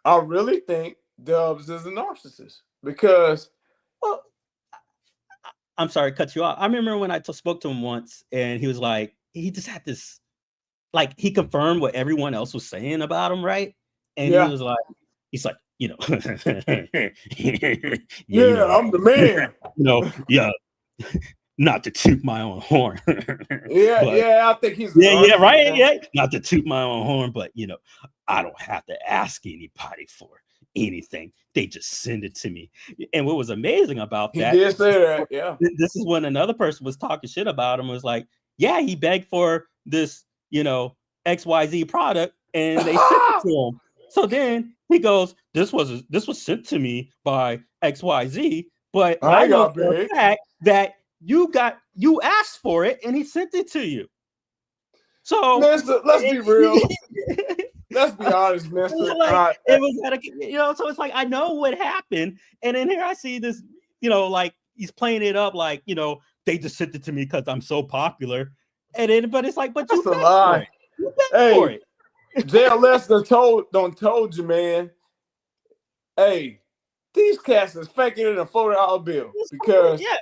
I really think Dubs is a narcissist because, I'm sorry to cut you off. I remember when I spoke to him once, and he was like, he just had this, like, he confirmed what everyone else was saying about him, right? And he was like, he's like, I'm the man. not to toot my own horn. Yeah, But- yeah, I think he's yeah, right. man. Yeah, not to toot my own horn, but I don't have to ask anybody for anything. They just send it to me. And what was amazing about He that, did say that, yeah. this is when another person was talking shit about him, was like, yeah, he begged for this, XYZ product, and they sent it to him. So then he goes, this was sent to me by XYZ, but I know got for a big. fact that you asked for it and he sent it to you. So Let's be real. Let's be honest, mister. like, it was at a, so it's like, I know what happened. And then here I see this, like he's playing it up like, they just sent it to me because I'm so popular. And then, but it's like, but That's you a paid lie. for it. You paid for it. JLS done told you, man. Hey, these cats is faking it in a $40 bill because Yeah.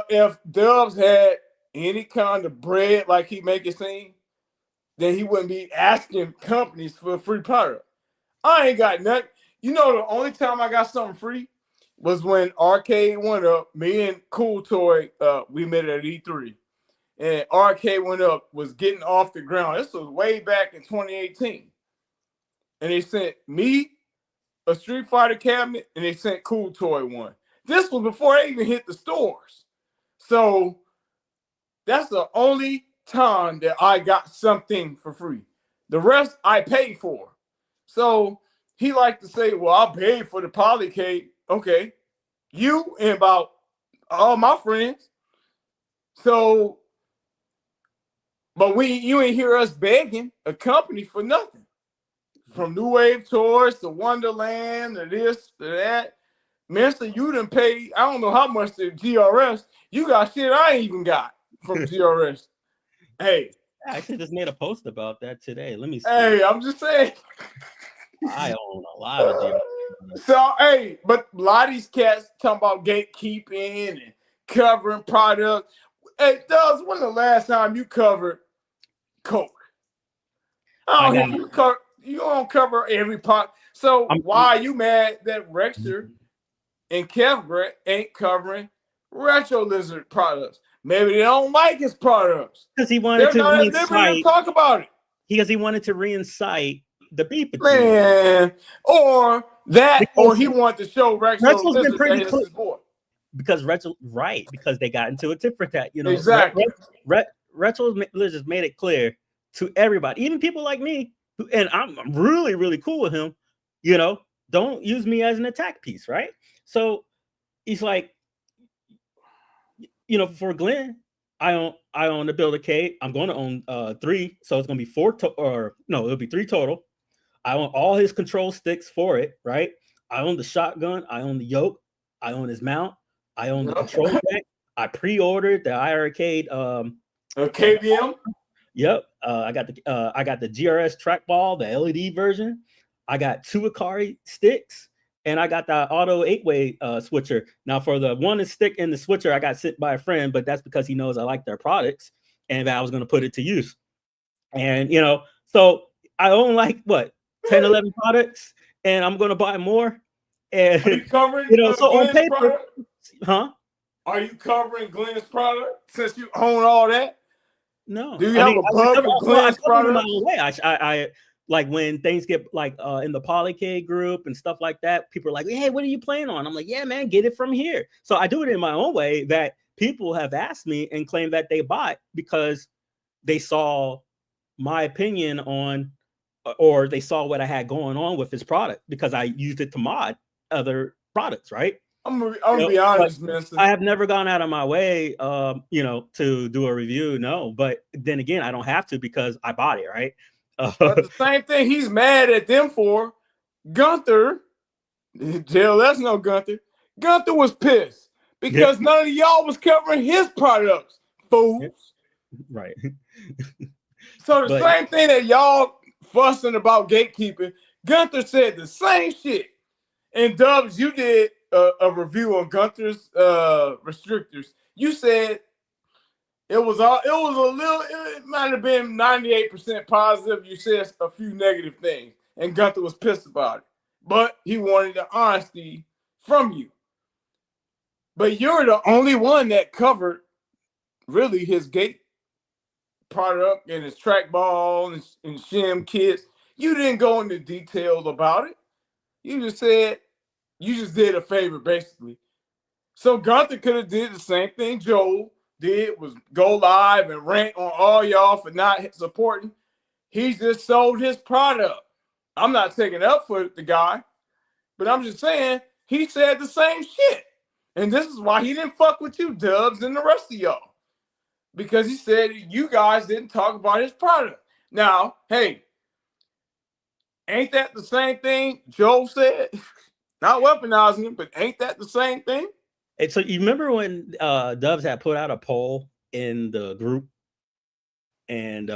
If Dubs had any kind of bread like he make it seem, then he wouldn't be asking companies for a free product. I ain't got nothing. The only time I got something free was when Arcade went up. Me and Cool Toy, we met at E3. And Arcade went up, was getting off the ground. This was way back in 2018. And they sent me a Street Fighter cabinet, and they sent Cool Toy one. This was before they even hit the stores. So that's the only time that I got something for free. The rest I paid for. So he liked to say, well, I paid for the Polycade. Okay. You and about all my friends. So, but you ain't hear us begging a company for nothing. From New Wave Tours to Wonderland to this to that. Mister, you done pay, I don't know how much to GRS. You got shit I ain't even got from GRS. Hey. I actually just made a post about that today. Let me see. Hey, I'm just saying. I own a lot of GRS. So, hey, but a lot of these cats talking about gatekeeping and covering products. Hey, Dubs, when the last time you covered Coke? You don't cover every part. So why are you mad that Rexer and Kevgret ain't covering Retro Lizard products? Maybe they don't like his products. Because he wanted to reincite. Talk about it. Because he wanted to reincite the beef. Man, or he wanted to show Retro Lizard that it's his boy. Because because they got into a tit for tat. Exactly. Retro Lizard made it clear to everybody, even people like me, and I'm really, really cool with him, don't use me as an attack piece, right? So he's like, for Glenn, I own the Build-A-Cade. I'm going to own 3, so it's going to be 4 it'll be 3 total. I own all his control sticks for it, right? I own the shotgun, I own the yoke, I own his mount, I own the control deck. I pre-ordered the Arcade KVM. Yep. I got the GRS trackball, the LED version. I got 2 Akari sticks, and I got the auto 8-way switcher. Now, for the one stick and the switcher, I got sent by a friend, but that's because he knows I like their products, and I was going to put it to use. And so I own like 10, 11 products, and I'm going to buy more. And are you covering so on paper, product? Huh? Are you covering Glenn's product since you own all that? No. Do you have a bug for Glenn's product? I like when things get like in the Polycade group and stuff like that, people are like, hey, what are you playing on? I'm like, yeah, man, get it from here. So I do it in my own way that people have asked me and claimed that they bought because they saw my opinion on, or they saw what I had going on with his product because I used it to mod other products, right? I'm gonna be honest, Mister. I have never gone out of my way, to do a review. No, but then again, I don't have to because I bought it, right? But the same thing he's mad at them for. Gunther, JLS no Gunther. Gunther was pissed because none of y'all was covering his products, fools. Right. So the same thing that y'all fussing about gatekeeping, Gunther said the same shit. And Dubs, you did a review on Gunther's restrictors. You said it might have been 98% positive. You said a few negative things, and Gunther was pissed about it. But he wanted the honesty from you. But you're the only one that covered really his gate product and his trackball and shim kits. You didn't go into details about it. You just said you just did a favor, basically. So Gunther could have did the same thing Joe did, was go live and rant on all y'all for not supporting. He just sold his product. I'm not taking up for the guy, but I'm just saying he said the same shit. And this is why he didn't fuck with you, Dubs, and the rest of y'all. Because he said you guys didn't talk about his product. Now, hey, ain't that the same thing Joe said? Not weaponizing him, but ain't that the same thing? And so you remember when Dubs had put out a poll in the group, and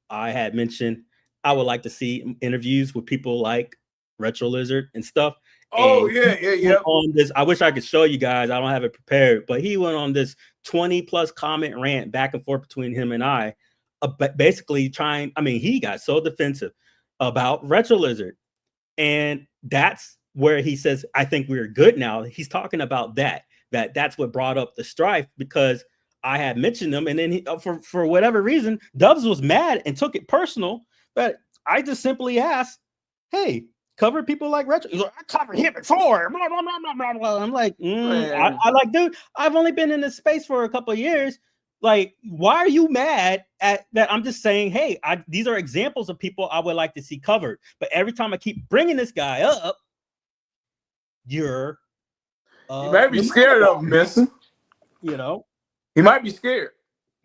I had mentioned I would like to see interviews with people like Retro Lizard and stuff. Oh, And yeah. On this, I wish I could show you guys. I don't have it prepared, but he went on this 20+ comment rant back and forth between him and I, basically trying. I mean, he got so defensive about Retro Lizard, and that's where he says, "I think we're good now." He's talking about that's what brought up the strife, because I had mentioned them, and then he, for whatever reason, Dubs was mad and took it personal. But I just simply asked, "Hey, cover people like Retro." He's like, "I covered him before." Blah, blah, blah, blah, blah. I'm like, I like, dude, I've only been in this space for a couple of years. Like, why are you mad at that? I'm just saying, hey, these are examples of people I would like to see covered. But every time I keep bringing this guy up, you might be scared of him, Benson. You know, he might be scared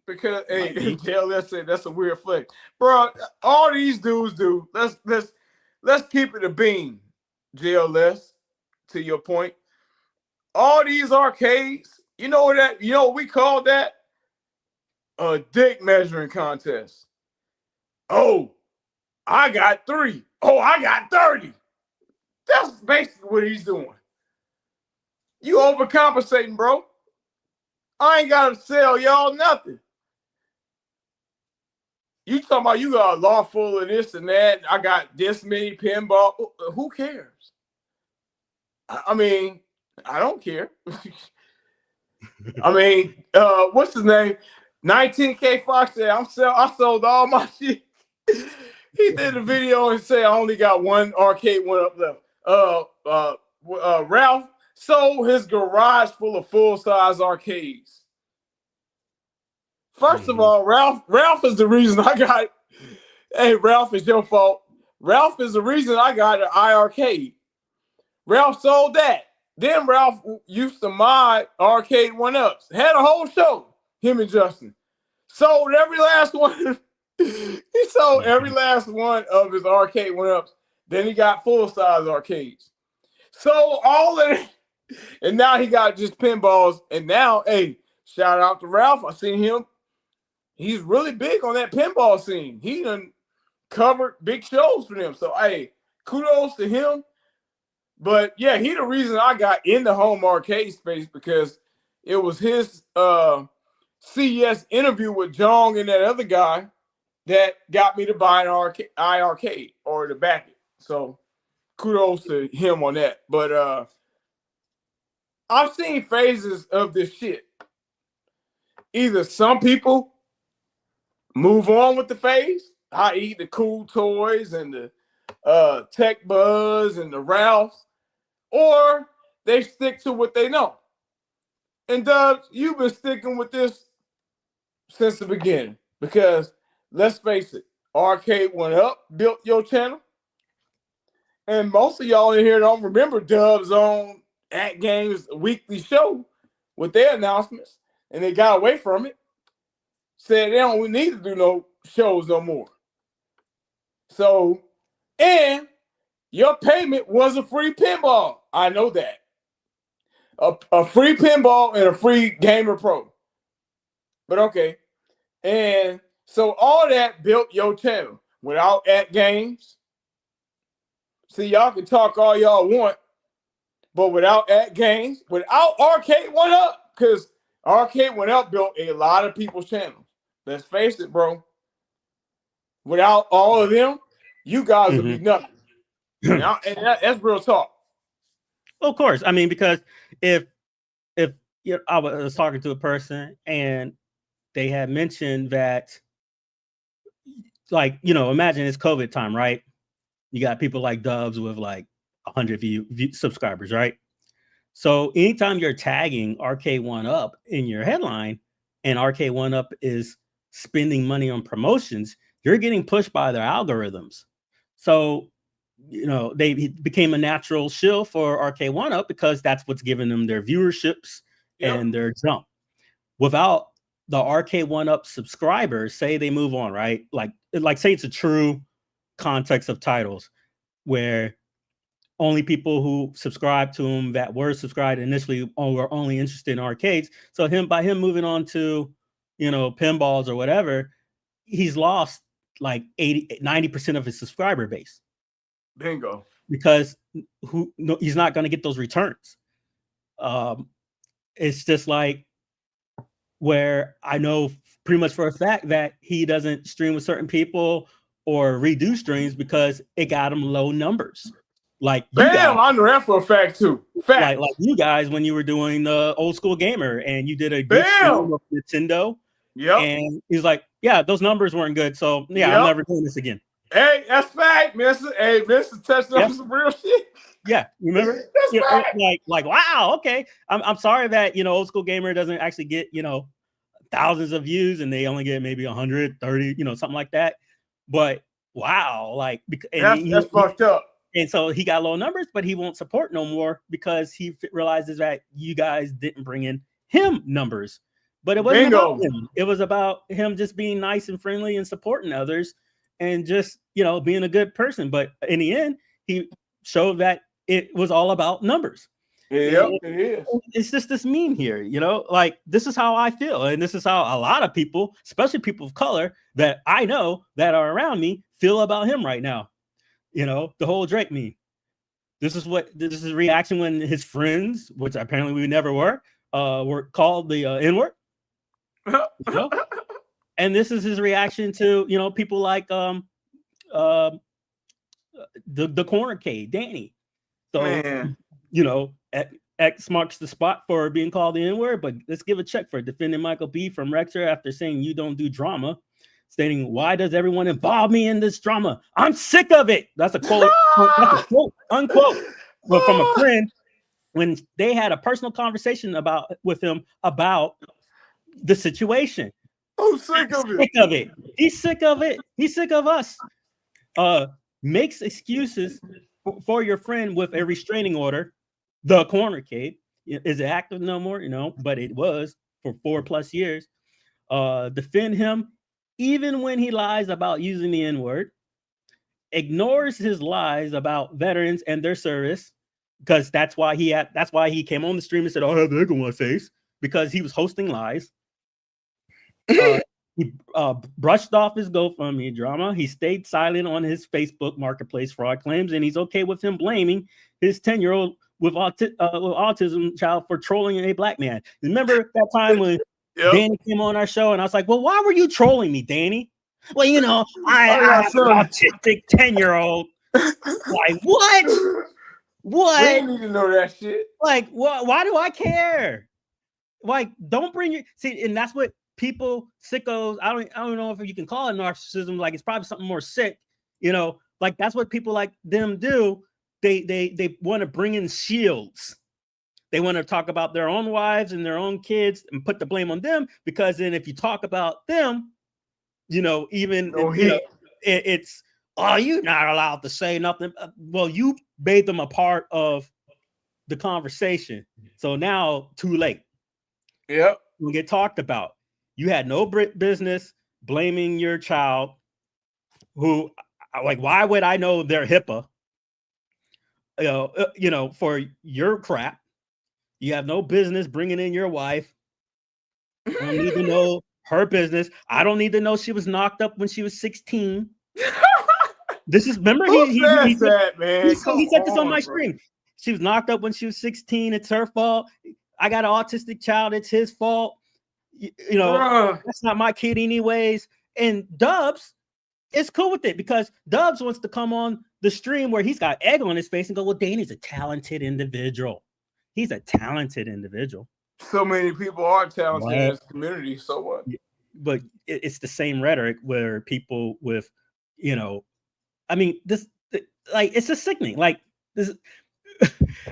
because hey, JLS said that's a weird flex, bro. All these dudes do. Let's keep it a beam, JLS. To your point, all these arcades, you know what we call that? A dick measuring contest. Oh, I got 3. Oh, I got 30. That's basically what he's doing. You overcompensating, bro. I ain't gotta sell y'all nothing. You talking about you got a law full of this and that. I got this many pinball. Who cares? I mean, I don't care. I mean, what's his name? 19K Fox said, I sold all my shit. He did a video and said I only got one arcade one up left. Ralph sold his garage full of full-size arcades. First of all, Ralph is the reason I got it. Hey, Ralph, it's your fault. Ralph is the reason I got an iArcade. Ralph sold that. Then Ralph used to mod arcade 1-ups. Had a whole show, him and Justin. Sold every last one. He sold every last one of his arcade 1-ups. Then he got full-size arcades. So all of it. And now he got just pinballs. And now, hey, shout out to Ralph. I seen him. He's really big on that pinball scene. He done covered big shows for them. So, hey, kudos to him. But, yeah, he the reason I got in the home arcade space, because it was his CES interview with Jong and that other guy that got me to buy an iArcade or to back it. So, kudos to him on that. But I've seen phases of this shit. Either some people move on with the phase, i.e. the cool toys and the Tech Buzz and the Ralphs, or they stick to what they know. And Dubs, you've been sticking with this since the beginning, because let's face it, Arcade 1-Up built your channel. And most of y'all in here don't remember Dubs on At Games weekly show with their announcements, and they got away from it. Said they don't need to do no shows no more. So, and your payment was a free pinball. I know that. A free pinball and a free Gamer Pro. But okay. And so all that built your channel. Without At Games. See, y'all can talk all y'all want, but without At Games, without Arcade 1-Up, because Arcade 1-Up built a lot of people's channels. Let's face it, bro. Without all of them, you guys would be nothing. And that's real talk. Of course. I mean, because if I was talking to a person and they had mentioned that, like, imagine it's COVID time, right? You got people like Dubs with like 100 subscribers, right? So anytime you're tagging RK1UP in your headline and RK1UP is spending money on promotions, you're getting pushed by their algorithms. So, they became a natural shill for RK1UP because that's what's giving them their viewerships and their jump. Without the RK1UP subscribers, say they move on, right? Like say it's a true context of titles where only people who subscribe to him that were subscribed initially were only interested in arcades. So by him moving on to, pinballs or whatever, he's lost like 90% of his subscriber base. Bingo. Because he's not going to get those returns. It's just like where I know pretty much for a fact that he doesn't stream with certain people or redo streams because it got him low numbers. Like I know that for a fact too. Like you guys when you were doing the Old School Gamer and you did a good stream of Nintendo. And he's like, yeah, those numbers weren't good. So I'm never doing this again. Hey, that's fact, Mister. Hey, Mister, touched on some real shit. Yeah, remember? That's fact. Like, wow, okay. I'm sorry that Old School Gamer doesn't actually get thousands of views and they only get maybe 130, something like that. But wow, like that's fucked up. And so he got low numbers, but he won't support no more because he realizes that you guys didn't bring in him numbers. But it wasn't about him. It was about him just being nice and friendly and supporting others and just, being a good person. But in the end, he showed that it was all about numbers. Yeah, it is. It's just this meme here, like this is how I feel. And this is how a lot of people, especially people of color that I know that are around me, feel about him right now. The whole Drake meme. This is reaction when his friends, which apparently we never were called the N-word. And this is his reaction to people like the cornercade, Danny. So X marks the spot for being called the N-word, but let's give a check for defending Michael B from Rexer after saying you don't do drama, stating, why does everyone involve me in this drama? I'm sick of it. That's a quote. That's a quote, unquote. But from a friend when they had a personal conversation with him about the situation. I'm sick of it. Sick of it. He's sick of it. He's sick of us. Makes excuses for your friend with a restraining order. The cornercade is active no more, but it was for 4+ years. Defend him even when he lies about using the N-word. Ignores his lies about veterans and their service, because that's why he came on the stream and said, "I'll have the egg on my face," because he was hosting lies. He brushed off his GoFundMe drama. He stayed silent on his Facebook marketplace fraud claims, and he's okay with him blaming his 10-year-old with autism child for trolling a black man. Remember that time when Danny came on our show, and I was like, "Well, why were you trolling me, Danny?" Well, I have an autistic 10-year-old. Like, what? What? We need to know that shit. Like, why do I care? Like, don't bring your and that's what people, sickos. I don't know if you can call it narcissism. Like, it's probably something more sick. Like that's what people like them do. They want to bring in shields. They want to talk about their own wives and their own kids and put the blame on them, because then if you talk about them, it's, oh, you're not allowed to say nothing. Well, you made them a part of the conversation. So now too late. Yep. We get talked about. You had no business blaming your child who, like, why would I know their HIPAA, for your crap? You have no business bringing in your wife. I don't need to know her business. I don't need to know she was knocked up when she was 16. This is, remember, he said this on my stream. She was knocked up when she was 16. It's her fault. I got an autistic child. It's his fault. That's not my kid anyways. And Dubs is cool with it, because Dubs wants to come on the stream where he's got egg on his face and go, well, Danny's a talented individual. He's a talented individual. So many people are talented in Well, this community. So what? but it's the same rhetoric where people with, you know, I mean, like, it's just sickening. Like this,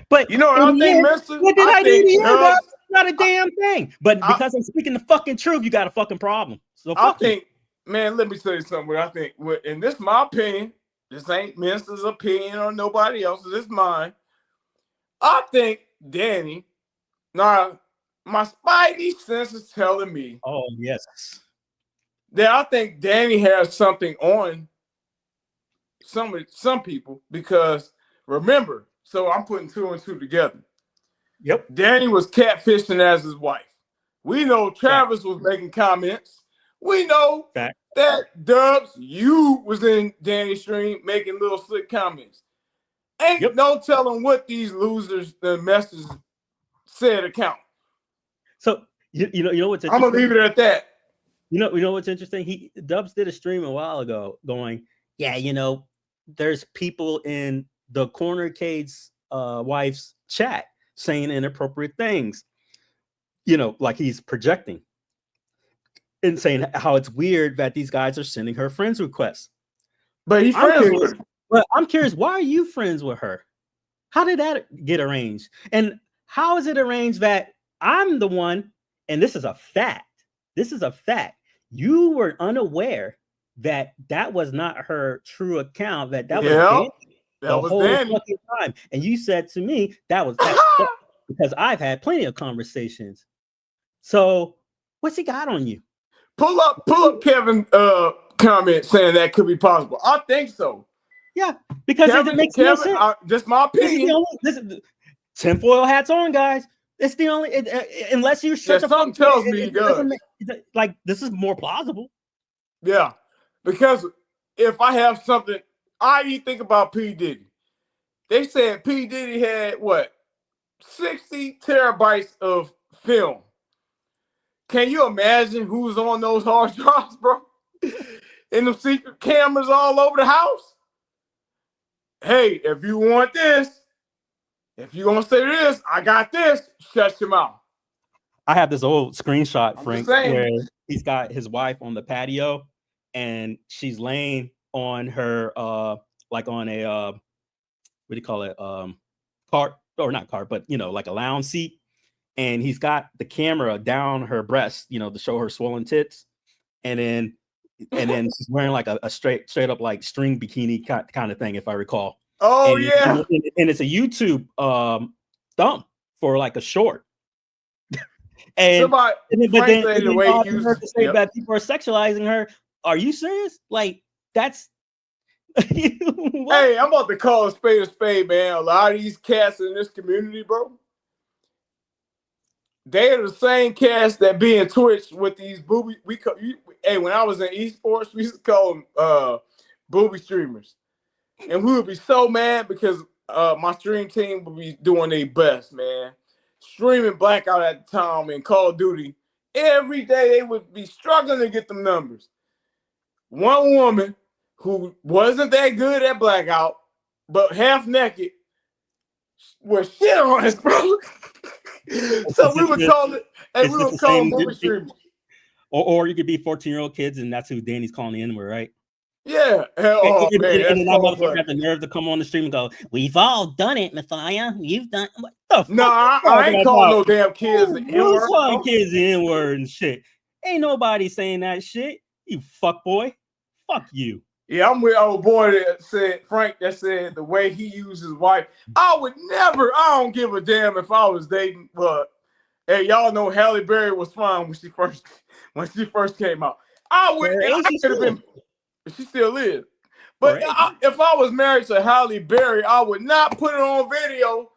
but You know what in I the think, end, Mister? what did I I do in think the end, bro? Dubs. Not a damn thing. But I- because I'm speaking the fucking truth, you got a fucking problem. So I fuck you. think, man, let me tell you something. What I think, and this is my opinion. This ain't Minister's opinion or nobody else's. This is mine. I think Danny. Now, my spidey sense is telling me Oh yes. that I think Danny has something on some people because remember. So I'm putting two and two together. Yep. Danny was catfishing as his wife. We know Travis was making comments. We know Fact. that Dubs, you was in Danny's stream making little slick comments. Ain't no telling what these losers, the message said account. So you know what's I'm interesting? gonna leave it at that. You know what's interesting? Dubs did a stream a while ago going, yeah, you know, there's people in the Corner Cade's wife's chat saying inappropriate things. You know, like he's projecting and saying how it's weird that these guys are sending her friends requests. But he's friends with her. But I'm curious, why are you friends with her? How did that get arranged? And how is it arranged that I'm the one, and this is a fact. This is a fact. You were unaware that that was not her true account, that was Danny the whole fucking time. And you said to me, that's because I've had plenty of conversations. So what's he got on you? Pull up Kevin comment saying that could be possible. I think so. Yeah, because it makes no sense. Just my opinion. Tinfoil hats on, guys. It's the only unless you shut the something tells me he does. Like this is more plausible. Yeah, because if I have something, I think about P. Diddy. They said P. Diddy had what 60 terabytes of film. Can you imagine who's on those hard drives, bro? And the secret cameras all over the house. Hey, if you want this, if you're gonna say this, I got this. Shut your mouth. I have this old screenshot, Frank, where he's got his wife on the patio, and she's laying on her, like on a, what do you call it, cart or not cart, but you know, like a lounge seat, and he's got the camera down her breast, you know, to show her swollen tits, and then she's wearing like a straight up like string bikini kind of thing, if I recall. Oh, and, yeah. And it's a YouTube thumb for like a short. And but then the way you used to say that people are sexualizing her. Are you serious? Like that's hey, I'm about to call a spade, man. A lot of these cats in this community, bro. They are the same cats that be in Twitch with these booby. Hey, when I was in esports, we used to call them booby streamers, and we would be so mad because my stream team would be doing their best, man, streaming Blackout at the time and Call of Duty every day. They would be struggling to get them numbers. One woman who wasn't that good at Blackout, but half naked, was shit on us, bro. So we would call it, and we would call them movie streamers. Or you could be 14-year-old kids, and that's who Danny's calling the N-word, right? Yeah. And then that motherfucker got the nerve to come on the stream and go, "We've all done it, Messiah. You've done." What the fuck? I ain't calling no damn kids the N-word. Calling kids the N-word and shit. Ain't nobody saying that shit. You fuck boy. Fuck you. Yeah, I'm with old boy that said, Frank, that said the way he used his wife. I don't give a damn if I was dating, but hey, y'all know Halle Berry was fine when she first came out. I could have been, she still is. But if I was married to Halle Berry, I would not put it on video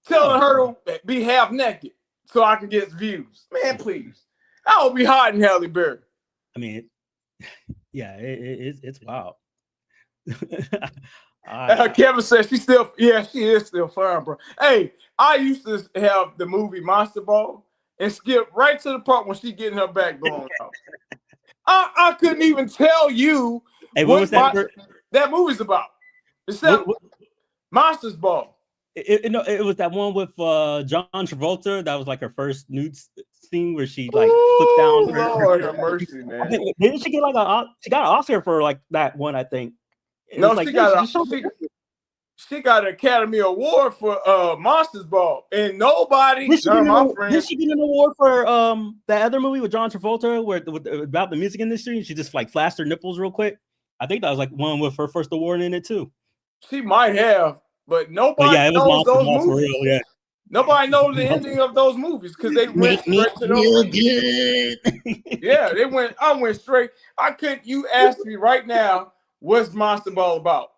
telling her to be half naked so I can get views. Man, please. I would be hiding Halle Berry. I mean, yeah, it's wild. Kevin says she is still fine, bro. Hey, I used to have the movie Monster Ball and skip right to the part when she getting her back blown out. I couldn't even tell you what was that? That movie's about. It's Monsters Ball. it was that one with John Travolta. That was like her first nude scene where she like put down. Lord have mercy, man. Didn't she get like she got an Oscar for like that one? I think. No, she got an Academy Award for Monsters Ball, and nobody, none of my friends. Did she get an award for that other movie with John Travolta where about the music industry? And she just like flashed her nipples real quick. I think that was like one with her first award in it too. She might have, but nobody knows those movies. Real, yeah. Nobody knows the ending of those movies because they went straight to those. Good. Yeah, they went. I went straight. I couldn't. You asked me right now, what's Monster Ball about?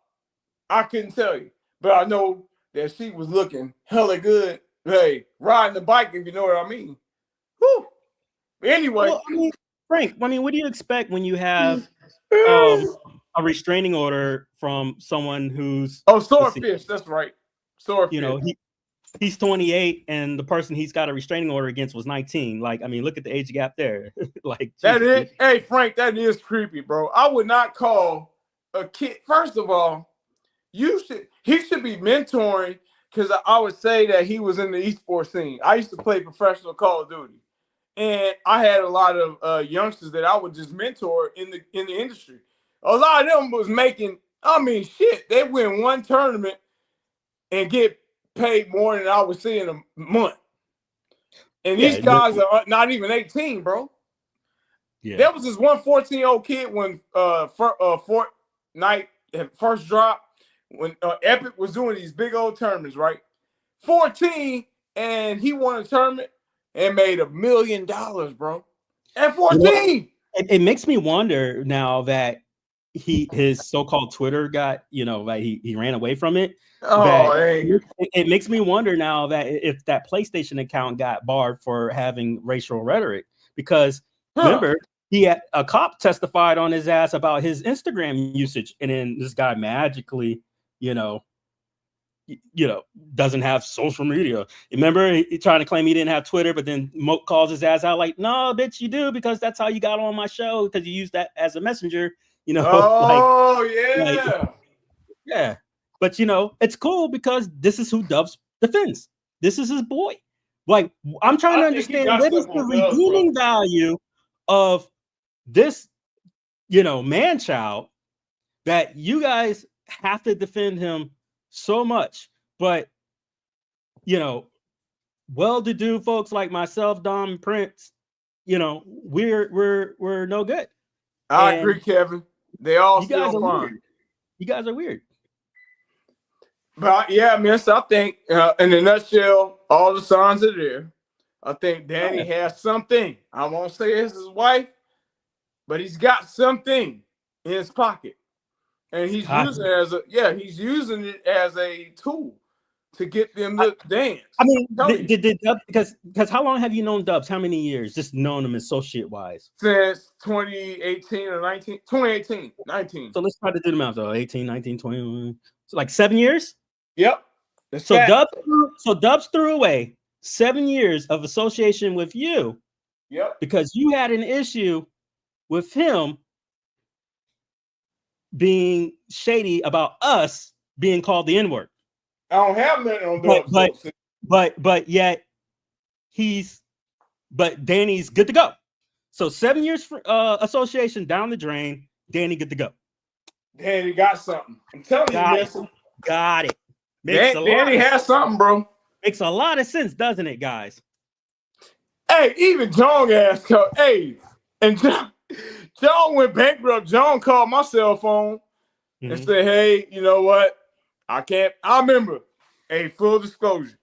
I couldn't tell you, but I know that she was looking hella good. Hey, riding the bike, if you know what I mean. Whew. Anyway, well, I mean, Frank, I mean, what do you expect when you have a restraining order from someone who's Swordfish? That's right, Swordfish. You know, he's 28, and the person he's got a restraining order against was 19. Like, I mean, look at the age gap there. Like that is. Hey, Frank, that is creepy, bro. I would not call a kid. First of all, he should be mentoring, because I would say that he was in the esports scene. I used to play professional Call of Duty, and I had a lot of youngsters that I would just mentor in the industry. A lot of them was making, I mean, shit. They win one tournament and get paid more than I was seeing a month. And these guys are not even 18, bro. Yeah. There was this one 14-year-old kid when Fortnite first dropped, when Epic was doing these big old tournaments, right? 14, and he won a tournament and made $1 million, bro. At 14. You know, it makes me wonder now that his so-called Twitter got, you know, like he ran away from it. Oh, hey. It makes me wonder now that if that PlayStation account got barred for having racial rhetoric, because remember, he had a cop testified on his ass about his Instagram usage, and then this guy magically, you know, doesn't have social media. Remember, he trying to claim he didn't have Twitter, but then Moat calls his ass out like, "No, bitch, you do, because that's how you got on my show, because you used that as a messenger." You know, yeah. But you know, it's cool because this is who Dubs defends. This is his boy. Like, I'm trying to understand what is the redeeming value of this, you know, man child, that you guys have to defend him so much. But you know, well-to-do folks like myself, Dom, and Prince, you know, we're no good. I agree, Kevin. They all still fine. You guys are weird. But yeah, miss, I think in a nutshell, all the signs are there. I think Danny has something. I won't say it's his wife, but he's got something in his pocket. And he's using it as a tool to get them to dance. I mean, did Dubs, because how long have you known Dubs? How many years? Just known him associate wise? Since 2018 or 19. 2018, 19. So let's try to do the math. So 18, 19, 21. So like 7 years? Yep. So Dubs threw away 7 years of association with you. Yep. Because you had an issue with him being shady about us being called the N-word. I don't have nothing on Dubs. But yet but Danny's good to go. So 7 years for association down the drain. Danny good to go. Danny got something. I'm telling you, got it. Danny has something, bro. Makes a lot of sense, doesn't it, guys? Hey, even John asked, hey, and John went bankrupt. John called my cell phone and said, hey, you know what? I remember, full disclosure.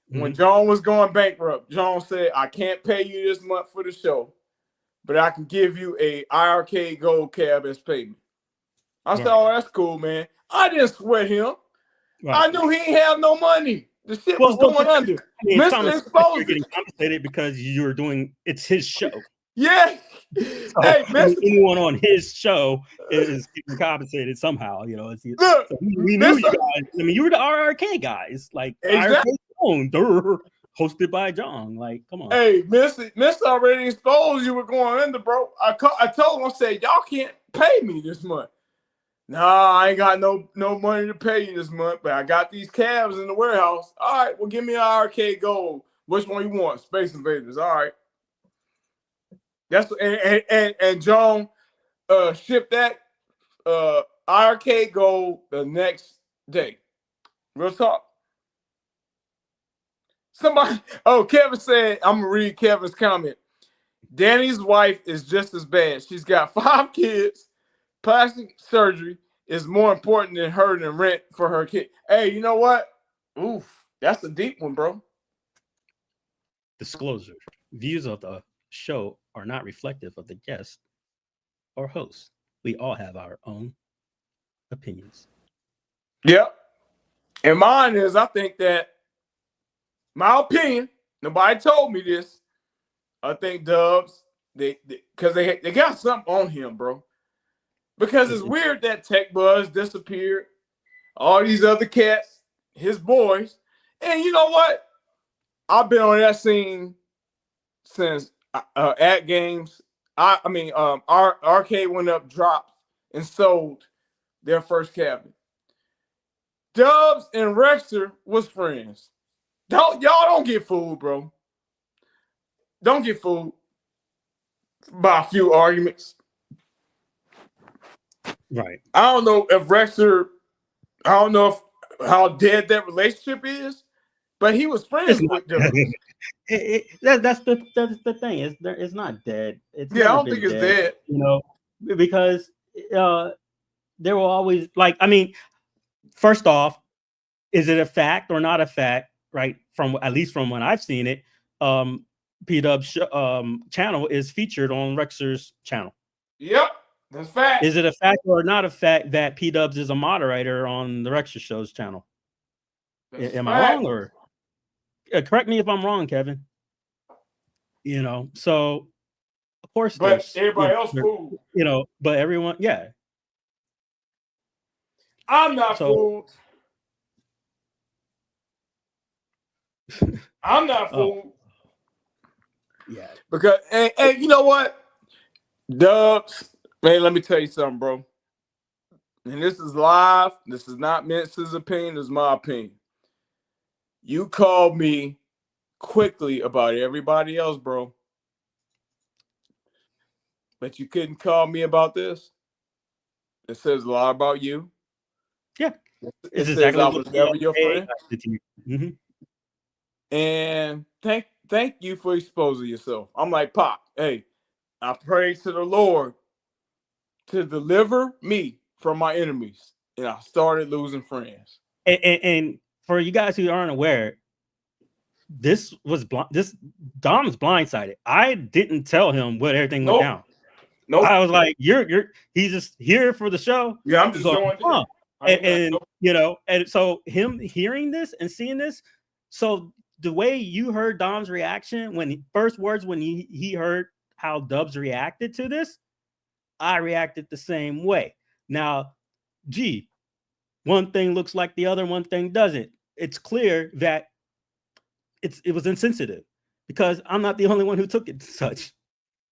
When John was going bankrupt, John said, I can't pay you this month for the show, but I can give you a IRK Gold cab as payment. I said, oh, that's cool, man. I didn't sweat him. Right. I knew he ain't have no money. The shit was going under. Mr. Exposure. You're getting compensated because you're doing, it's his show. Yeah. So, hey, anyone on his show is getting compensated somehow. You know, look, we knew you guys. I mean, you were the RRK guys, like exactly. Hosted by John. Like, come on. Hey, Mr. already exposed you were going under, bro. I told him, I said, y'all can't pay me this month. Nah, I ain't got no money to pay you this month, but I got these cabs in the warehouse. All right, well, give me an arcade gold. Which one you want? Space Invaders. All right. That's and John shipped that arcade gold the next day. Real talk. Somebody, Kevin said, I'm gonna read Kevin's comment. Danny's wife is just as bad. She's got 5 kids. Plastic surgery is more important than her than rent for her kid. Hey, you know what? Oof, that's a deep one, bro. Disclosure: views of the show are not reflective of the guest or host. We all have our own opinions. Yep. And mine is, I think that my opinion, nobody told me this. I think Dubs, they got something on him, bro. Because it's weird that Tech Buzz disappeared. All these other cats, his boys. And you know what? I've been on that scene since at games. Arcade went up, dropped, and sold their first cabinet. Dubs and Rexter was friends. Y'all don't get fooled, bro. Don't get fooled by a few arguments. Right. I don't know if Rexter, how dead that relationship is, but he was friends with Dubs. That's the thing. It's not dead. It's I don't think it's dead. You know, because there will always first off, is it a fact or not a fact? Right, at least from when I've seen it, P-Dub's channel is featured on Rexer's channel. Yep, that's fact. Is it a fact or not a fact that P-Dubs is a moderator on the Rexer Show's channel? Am I wrong, or correct me if I'm wrong, Kevin? You know, so of course, but everybody else fooled. You know, but everyone, yeah. I'm not fooled. I'm not fooled. Yeah. Because and you know what? Dubs, man, let me tell you something, bro. And this is live. This is not Mince's opinion. This is my opinion. You called me quickly about everybody else, bro. But you couldn't call me about this. It says a lot about you. Yeah. It says I was never your friend. Mm-hmm. And thank you for exposing yourself. I'm like, Pop, hey, I pray to the Lord to deliver me from my enemies. And I started losing friends. And for you guys who aren't aware, this Dom's blindsided. I didn't tell him what everything went down. Nope. I was like, he's just here for the show. Yeah, I'm just going. And you know, and so him hearing this and seeing this, so the way you heard Dom's reaction when he heard how Dubs reacted to this, I reacted the same way. Now, one thing looks like the other, one thing doesn't. It's clear that it was insensitive because I'm not the only one who took it such,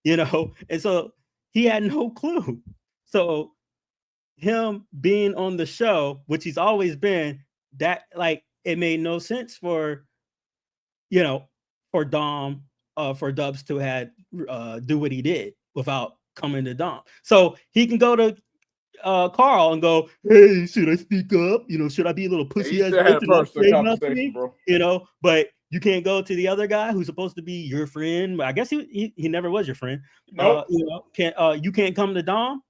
you know, and so he had no clue. So him being on the show, which he's always been, that it made no sense for, you know, for Dom, for Dubs to do what he did without coming to Dom. So he can go to Carl and go, hey, should I speak up? You know, should I be a little pussy? Bro. You know, but you can't go to the other guy who's supposed to be your friend. I guess he never was your friend. Nope. You know, you can't come to Dom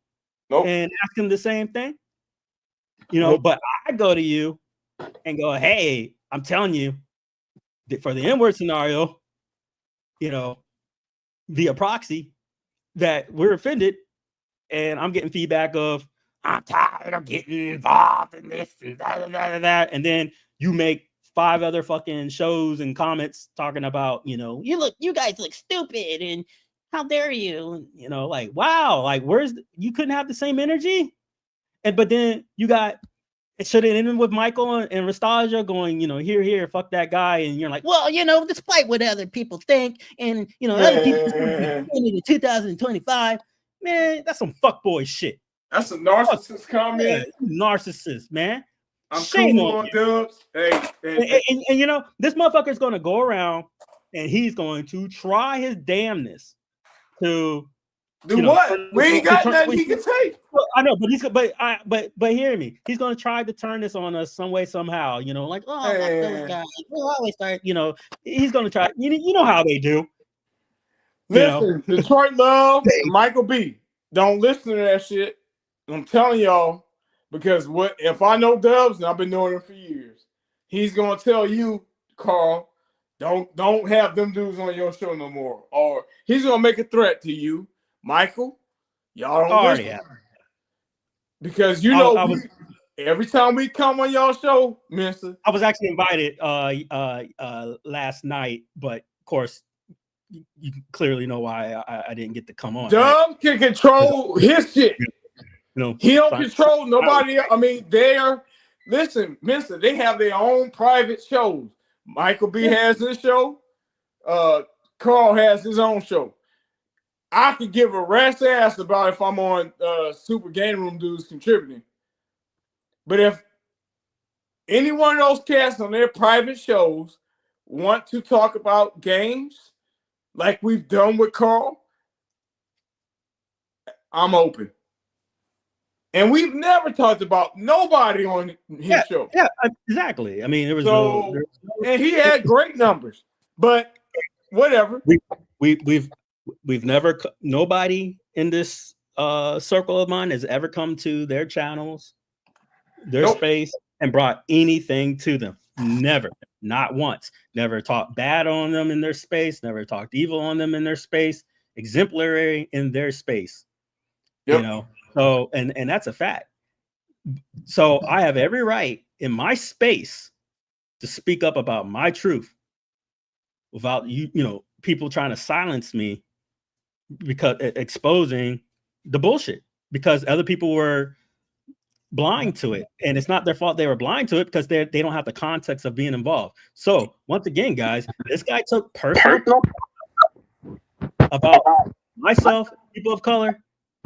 and ask him the same thing. You know, but I go to you and go, hey, I'm telling you, for the N-word scenario, you know, via proxy, that we're offended, and I'm getting feedback of, I'm tired of getting involved in this and that. And then you make 5 other fucking shows and comments talking about, you know, you guys look stupid and how dare you? And, you know, like, wow, like you couldn't have the same energy? But then you got, it should have ended with Michael and Rastasia going, you know, here, fuck that guy. And you're like, well, you know, despite what other people think, and, you know, other people in 2025, man, that's some fuckboy shit. That's a narcissist comment. Narcissist, man. I'm Shame cool on on you. Dubs. Hey. And you know, this motherfucker is going to go around and he's going to try his damnness to Do what? We ain't got nothing he can take. Well, I know, but hear me. He's going to try to turn this on us some way, somehow. You know, like, oh, fuck those guys. We'll always start. You know, he's going to try. You know how they do. Listen, Detroit Love, Michael B. Don't listen to that shit. I'm telling y'all, because what if I know Dubs and I've been knowing him for years? He's gonna tell you, Carl, don't have them dudes on your show no more. Or he's gonna make a threat to you, Michael. Y'all don't listen. Because you know every time we come on y'all show, mister. I was actually invited last night, but of course you clearly know why I didn't get to come on. Dub can control his shit. No, he don't control nobody else. I mean, listen, mister, they have their own private shows. Michael B has his show. Carl has his own show. I could give a rat's ass about if I'm on Super Game Room Dudes contributing. But if any one of those cats on their private shows want to talk about games like we've done with Carl, I'm open. And we've never talked about nobody on his show. Yeah, exactly. I mean, there was and he had great numbers, but whatever. We've never, nobody in this circle of mine has ever come to their channels, their space, and brought anything to them. Never, not once. Never talked bad on them in their space. Never talked evil on them in their space. Exemplary in their space. You know. So, and that's a fact. So I have every right in my space to speak up about my truth without you know, people trying to silence me because exposing the bullshit because other people were blind to it. And it's not their fault they were blind to it because they don't have the context of being involved. So once again, guys, this guy took personal about myself, people of color,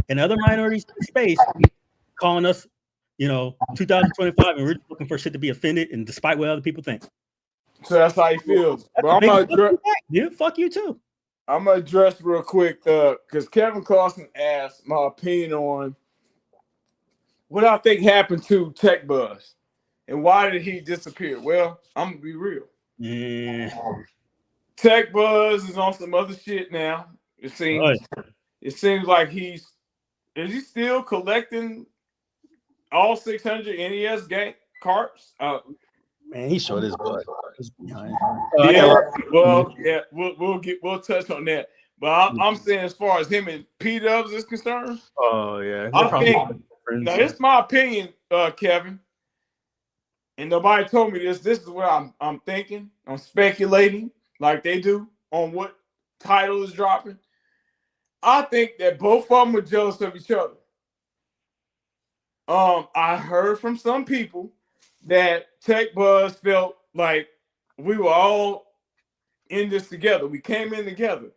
and other minorities in space, calling us, you know, 2025, and we're looking for shit to be offended, and despite what other people think. So that's how he feels. But I'm gonna address, dude, fuck you too. I'm gonna address real quick, because Kevin Carson asked my opinion on what I think happened to Tech Buzz and why did he disappear. Well, I'm gonna be real. Yeah. Tech Buzz is on some other shit now. It seems like is he still collecting all 600 NES game carts? Man, he showed his butt. We'll touch on that. But I'm saying as far as him and P-Dubs is concerned. Oh yeah, I think now it's my opinion, Kevin. And nobody told me this. This is what I'm thinking. I'm speculating like they do on what title is dropping. I think that both of them are jealous of each other. I heard from some people that Tech Buzz felt like we were all in this together. We came in together.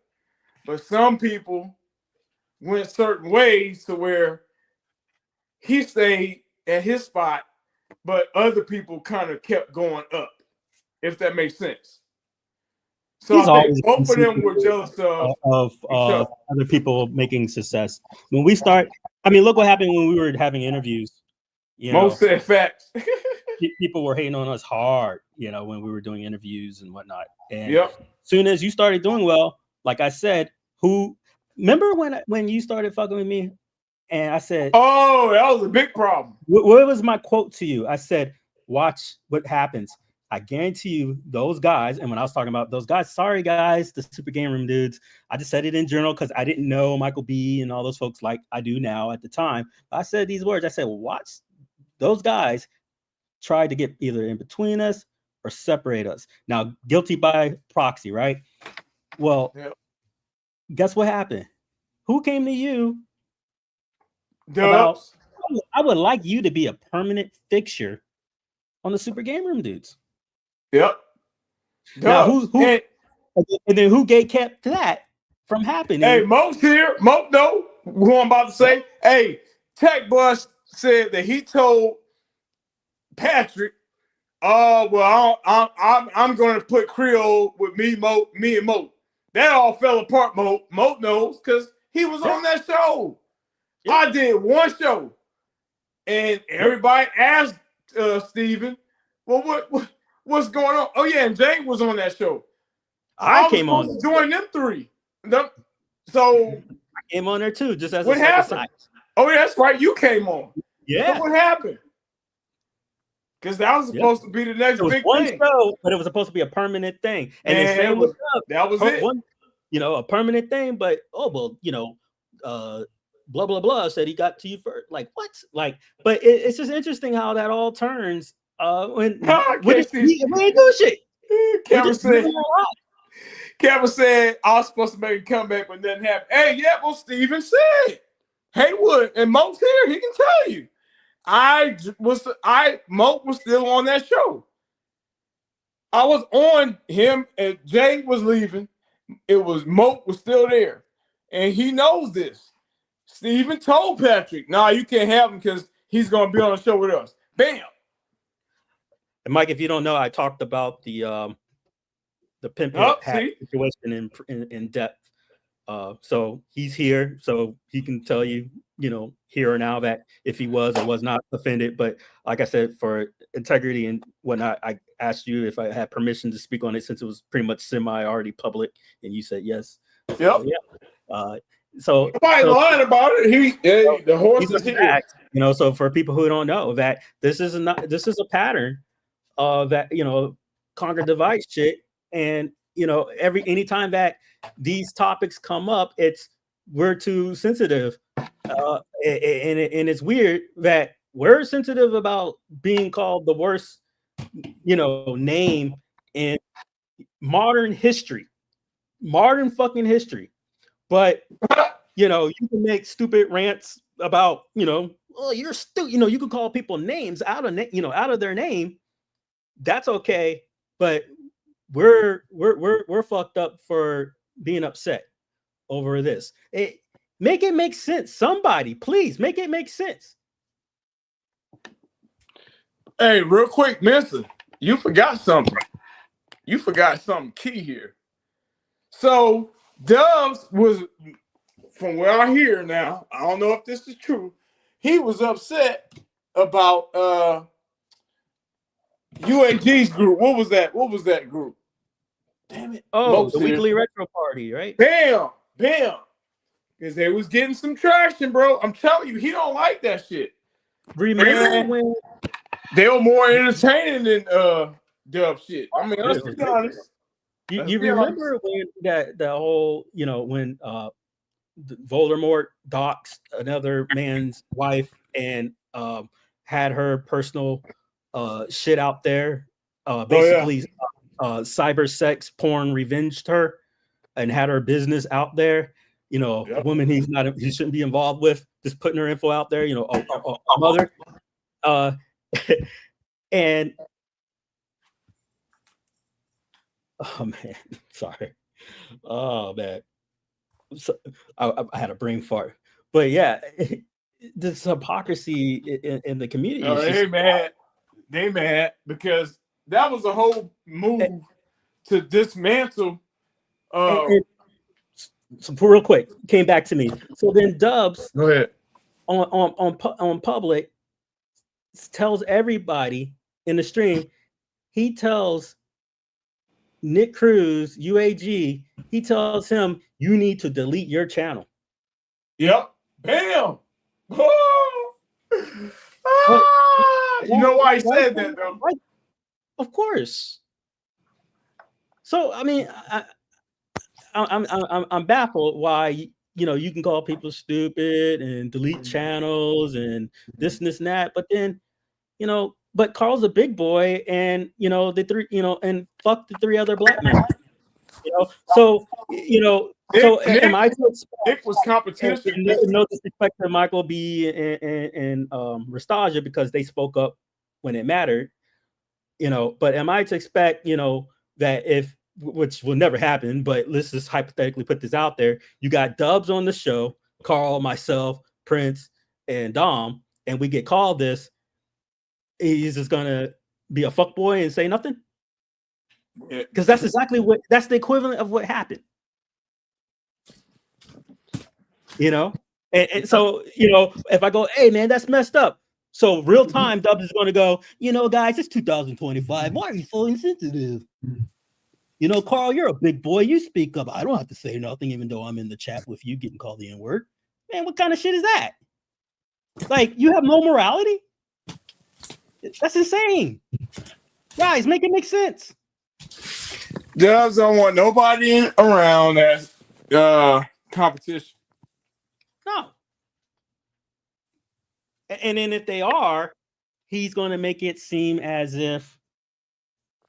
But some people went certain ways to where he stayed at his spot, but other people kind of kept going up, if that makes sense. So I think both of them were jealous of other people making success. When we start, I mean, look what happened when we were having interviews. You know, most said facts. People were hating on us hard, you know, when we were doing interviews and whatnot. And as soon as you started doing well, like I said, remember when you started fucking with me? And I said, oh, that was a big problem. What was my quote to you? I said, watch what happens. I guarantee you those guys, and when I was talking about those guys, sorry guys, the Super Game Room dudes, I just said it in general because I didn't know Michael B and all those folks like I do now at the time. I said these words. I said, well, watch those guys try to get either in between us or separate us. Now, guilty by proxy, right? Well, guess what happened? Who came to you? About, I would like you to be a permanent fixture on the Super Game Room dudes. Yep. Now, and then who kept that from happening? Hey, Mo's here. Mo, no, who I'm about to say. Hey, Tech Bus said that he told Patrick, "Oh well, I'm going to put Creole with me and Mo." That all fell apart. Mo knows because he was on that show. Yeah. I did one show, and everybody asked Steven, "Well, what's going on?" Oh yeah, and Jay was on that show. I was came on. supposed to join them three. So I came on there too, just as what a second happened? side. Oh, yeah, that's right. You came on. Yeah. So what happened? Because that was supposed to be the next It was big one thing. show, but it was supposed to be a permanent thing. And the Man, same was up. that was it. One, a permanent thing, but blah blah blah said he got to you first. Like what? Like, but it's just interesting how that all turns. When we ain't do shit. Kevin said I was supposed to make a comeback, but nothing happened. Hey, yeah, well, Steven said Haywood and Mo's here. He can tell you. Mo was still on that show. I was on him, and Jay was leaving. It was Mo was still there, and he knows this. Steven told Patrick, "Nah, you can't have him because he's gonna be on the show with us." Bam. And Mike, if you don't know, I talked about the pimp situation in depth. So he's here, so he can tell you, here or now that if he was or was not offended. But like I said, for integrity and whatnot, I asked you if I had permission to speak on it since it was pretty much semi already public, and you said yes. Yep. So nobody lying about it. The horse is here. Back, so for people who don't know that this is a pattern of that, conquer device shit. And anytime that these topics come up, we're too sensitive, and it's weird that we're sensitive about being called the worst, name in modern fucking history. But you can make stupid rants about, you're stupid. You can call people names out of their name. That's okay, but we're fucked up for being upset over this. Make it make sense. Somebody, please make it make sense. Hey, real quick, Mister, you forgot something. You forgot something key here. So Dubs was, from where I hear now, I don't know if this is true, he was upset about UAG's group. What was that group? Damn it. Oh, the weekly retro party, right? Bam. Because they was getting some traction, bro. I'm telling you, he don't like that shit. Remember when they were more entertaining than Dub shit. I mean, let's be honest. You remember when that whole, when Voldemort doxed another man's wife and had her personal shit out there, basically cyber sex porn revenged her and had her business out there, a woman he shouldn't be involved with, just putting her info out there, a mother, and oh man, sorry, oh man, so, I had a brain fart, but yeah, this hypocrisy in the community. Oh, they mad because that was a whole move to dismantle. So real quick, came back to me. So then Dubs, go ahead, on public, tells everybody in the stream. He tells Nick Cruz, UAG, he tells him, you need to delete your channel. Yep. Bam. You know why he said that, though? Of course. So I mean, I'm baffled why you can call people stupid and delete channels and this and that, but then but Carl's a big boy, and the three and fuck the three other black men. So am I to expect? Nick was competition. No disrespect to Michael B and Rastasia because they spoke up when it mattered. But am I to expect that if, which will never happen, but let's just hypothetically put this out there, you got Dubs on the show, Carl, myself, Prince, and Dom, and we get called this, he's just gonna be a fuckboy and say nothing? Because that's exactly that's the equivalent of what happened. You know? And so, you know, if I go, hey man, that's messed up. So real time Dubs is gonna go, you know, guys, it's 2025. Why are you so insensitive? You know, Carl, you're a big boy. You speak up. I don't have to say nothing, even though I'm in the chat with you getting called the N-word. Man, what kind of shit is that? Like, you have no morality? That's insane. Guys, make it make sense. Dubs don't want nobody around as competition. No. And then if they are, he's going to make it seem as if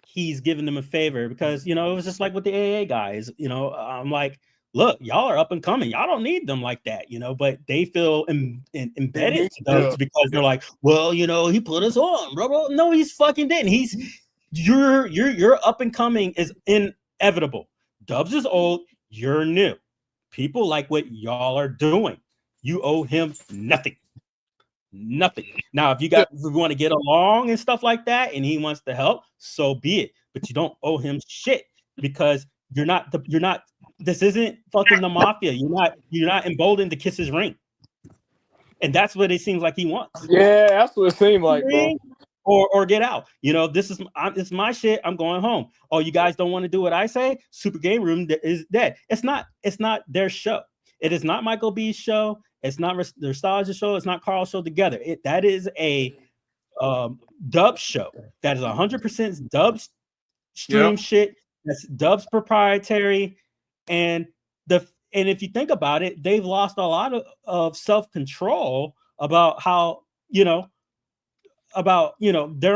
he's giving them a favor, because, you know, it was just like with the AA guys. You know, I'm like, look, y'all are up and coming. Y'all don't need them like that, you know, but they feel embedded to those because they're like, well, you know, he put us on, bro. No, he's fucking didn't. You're up and coming is inevitable. Dubs is old. You're new. People like what y'all are doing. You owe him nothing. Nothing. Now, if you want to get along and stuff like that, and he wants to help, so be it. But you don't owe him shit, because you're not. This isn't fucking the mafia. You're not emboldened to kiss his ring, and that's what it seems like he wants. Yeah, that's what it seemed like, bro. Or get out. You know, this is my shit. I'm going home. Oh, you guys don't want to do what I say? Super Game Room is dead. It's not their show. It is not Michael B's show. It's not the Nostalgia show. It's not Carl's show together. That is a Dub show. That is 100% Dub's stream shit. That's Dub's proprietary. And if you think about it, they've lost a lot of self-control about how, their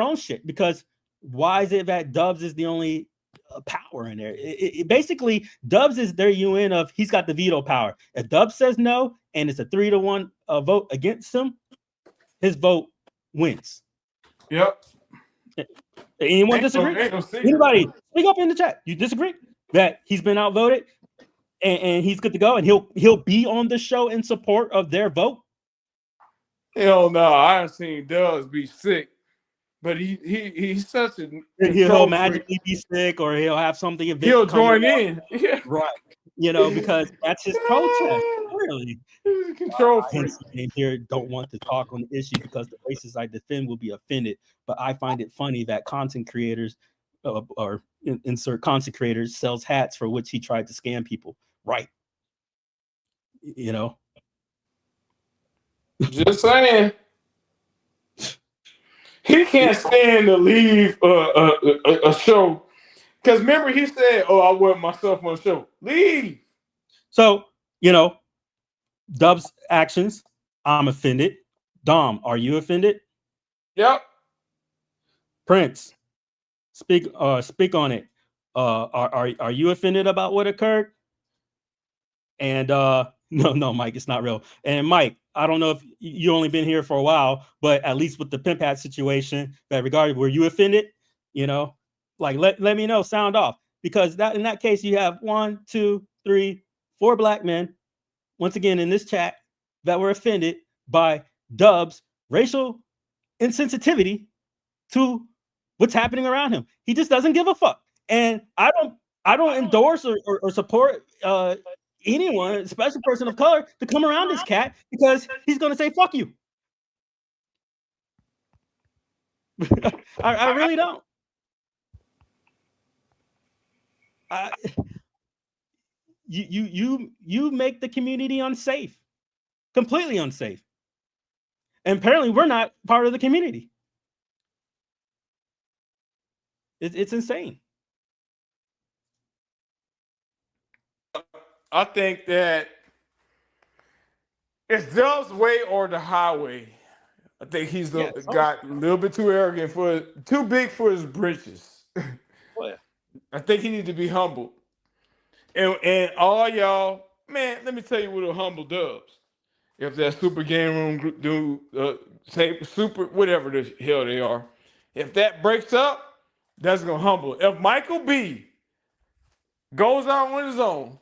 own shit. Because why is it that Dubs is the only power in there? Basically, Dubs is their UN of he's got the veto power. If Dubs says no and it's a 3-1 vote against him, his vote wins. Yep. Anyone disagree? Anybody speak up in the chat. You disagree that he's been outvoted and he's good to go and he'll be on the show in support of their vote? Hell no, I haven't seen Dubs be sick. But he's such a he'll magically be sick, or he'll have something. He'll join in, yeah, right? You know, because that's his protest. Really, control here don't want to talk on the issue because the races I defend will be offended. But I find it funny that content creators, or insert content creators, sells hats for which he tried to scam people. Right? You know. Just saying. He can't stand to leave a show. Because remember, he said, oh, I want myself on the show. Leave. So, Dub's actions, I'm offended. Dom, are you offended? Yep. Prince, speak on it. Are you offended about what occurred? And no, Mike, it's not real. And Mike, I don't know if you only been here for a while, but at least with the pimp hat situation, that regarding, were you offended? Let me know, sound off, because in that case, you have 1, 2, 3, 4 black men, once again in this chat, that were offended by Dub's racial insensitivity to what's happening around him. He just doesn't give a fuck. And I don't endorse or support anyone, especially person of color, to come around this cat, because he's going to say fuck you. I really don't. You make the community unsafe, completely unsafe, and apparently we're not part of the community. It's insane. I think that it's Dub's way or the highway. I think he's got a little bit too arrogant too big for his britches. I think he needs to be humbled. And all y'all, man, let me tell you what a humble Dubs. If that Super Game Room group do say super whatever the hell they are, if that breaks up, that's gonna humble. If Michael B goes out on his own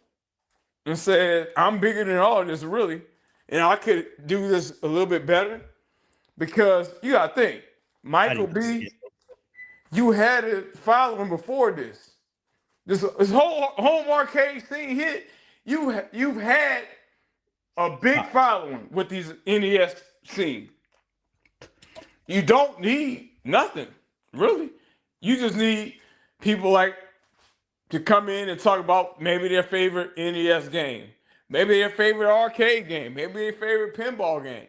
and said, I'm bigger than all of this, really, and I could do this a little bit better because you gotta think, Michael B. You had a following before this. This whole home arcade scene hit. You've had a big following with these NES scene. You don't need nothing, really. You just need people like to come in and talk about maybe their favorite NES game, maybe their favorite arcade game, maybe their favorite pinball game.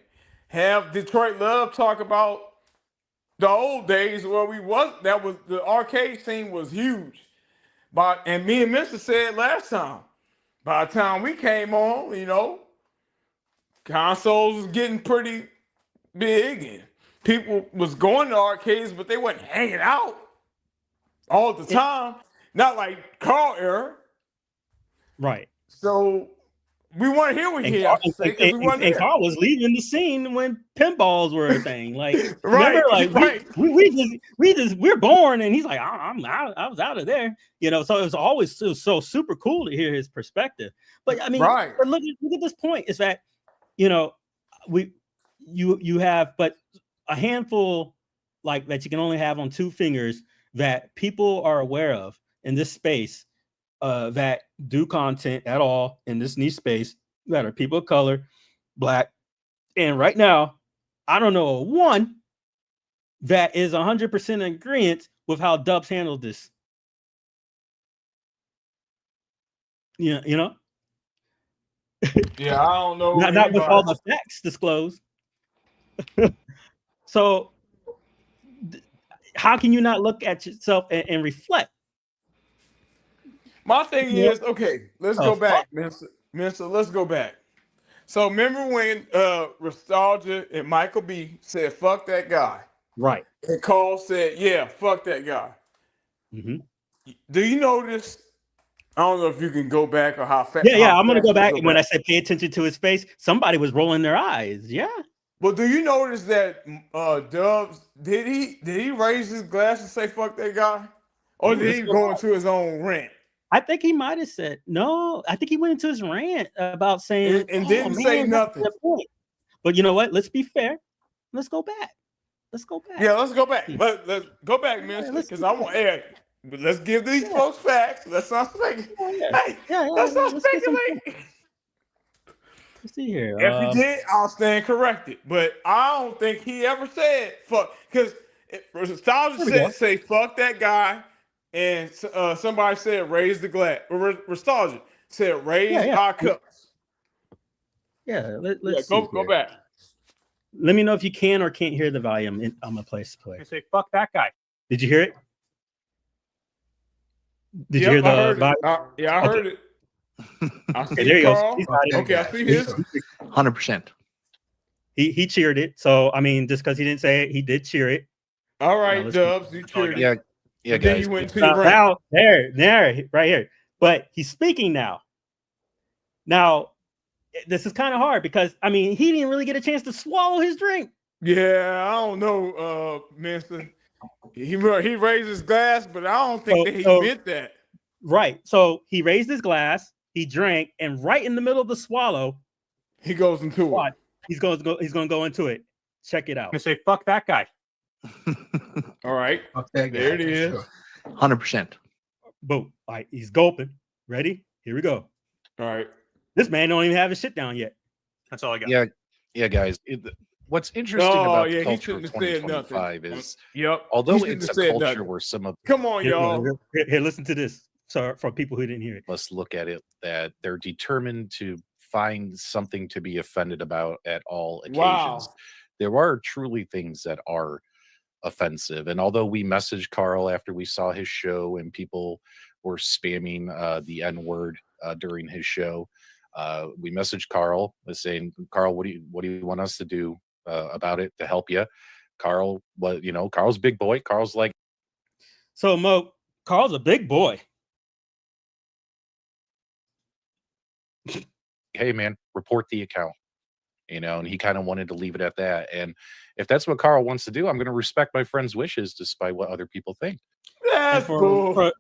Have Detroit Love talk about the old days where the arcade scene was huge. And me and Mr. said last time, by the time we came on, consoles was getting pretty big and people was going to arcades, but they wasn't hanging out all the time. Not like Carl era. Right. So we want to hear what he has to say because we wasn't and there. Carl was leaving the scene when pinballs were a thing. Like, Right, remember, like right. we're born, and he's like, I'm out. I was out of there. So it was so super cool to hear his perspective. But I mean, Right. but look at this point. Is that you have but a handful like that you can only have on two fingers that people are aware of in this space. That do content at all in this niche space that are people of color, Black, and right now, I don't know one that is 100% in agreement with how Dubs handled this. Yeah, Yeah, I don't know. not with all the facts disclosed. So, how can you not look at yourself and reflect? My thing is, okay, let's go back, Mister. Let's go back. So remember when Nostalgia and Michael B said, fuck that guy. Right. And Carl said, yeah, fuck that guy. Mm-hmm. Do you notice? I don't know if you can go back or how fast. Yeah, I'm going to go back. When I said pay attention to his face, somebody was rolling their eyes. Yeah. But do you notice that Dubs, did he raise his glass and say, fuck that guy? Or did he go into his own rant? I think he might have said no. I think he went into his rant about saying and didn't say nothing. But you know what? Let's be fair. Let's go back. Yeah, let's go back. Let's go back, Mister, because I want to add. But let's give these folks facts. Let's not speculate. Let's not speculate. Let's see here. If he did, I'll stand corrected. But I don't think he ever said fuck. Because Nostalgia say fuck that guy. And somebody said raise the glass. Nostalgia said raise our cups. Yeah, let's go back. Let me know if you can or can't hear the volume. I'm gonna play. I say fuck that guy. Did you hear it? Did you hear the volume? I heard it. I see there he Carl. goes. Okay, I see his. 100%. He cheered it. So I mean, just because he didn't say it, he did cheer it. All right, Dubs, you cheered it. Yeah, then guys. you went to Now, there, right here. But he's speaking now. Now, this is kind of hard because I mean he didn't really get a chance to swallow his drink. Yeah, I don't know, Mister. He raised his glass, but I don't think that he meant that. Right. So he raised his glass, he drank, and right in the middle of the swallow, he goes into it. He's going to go into it. Check it out. I say fuck that guy. All right. Fuck that guy. There it is. Sure. 100%. Boom. All right. He's gulping. Ready? Here we go. All right. This man don't even have his shit down yet. That's all I got. Yeah, guys. What's interesting about the culture of 2025 is, although it's a culture where some of come on, y'all. Here, listen to this. So for people who didn't hear it, let's look at it that they're determined to find something to be offended about at all occasions. Wow. There are truly things that are offensive, and although we messaged Carl after we saw his show and people were spamming the N-word during his show, we messaged Carl saying, Carl, what do you want us to do about it to help you? Carl, Carl's big boy. Carl's like, so Mo, Carl's a big boy. Hey man, report the account. And he kind of wanted to leave it at that. And if that's what Carl wants to do, I'm going to respect my friend's wishes despite what other people think. That's cool.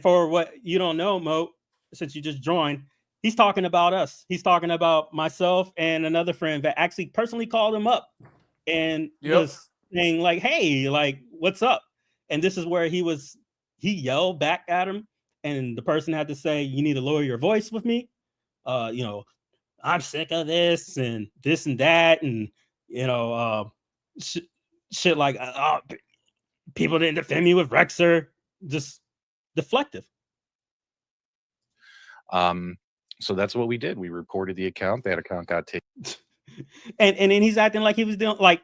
For what you don't know, Mo, since you just joined, he's talking about us. He's talking about myself and another friend that actually personally called him up and was saying like, "Hey, like, what's up?" And this is where he yelled back at him, and the person had to say, "You need to lower your voice with me. You know, I'm sick of this and that, and you know, shit like people didn't defend me with Rexer." Just deflective. So that's what we did. We reported the account. That account got taken. and then he's acting like he was doing like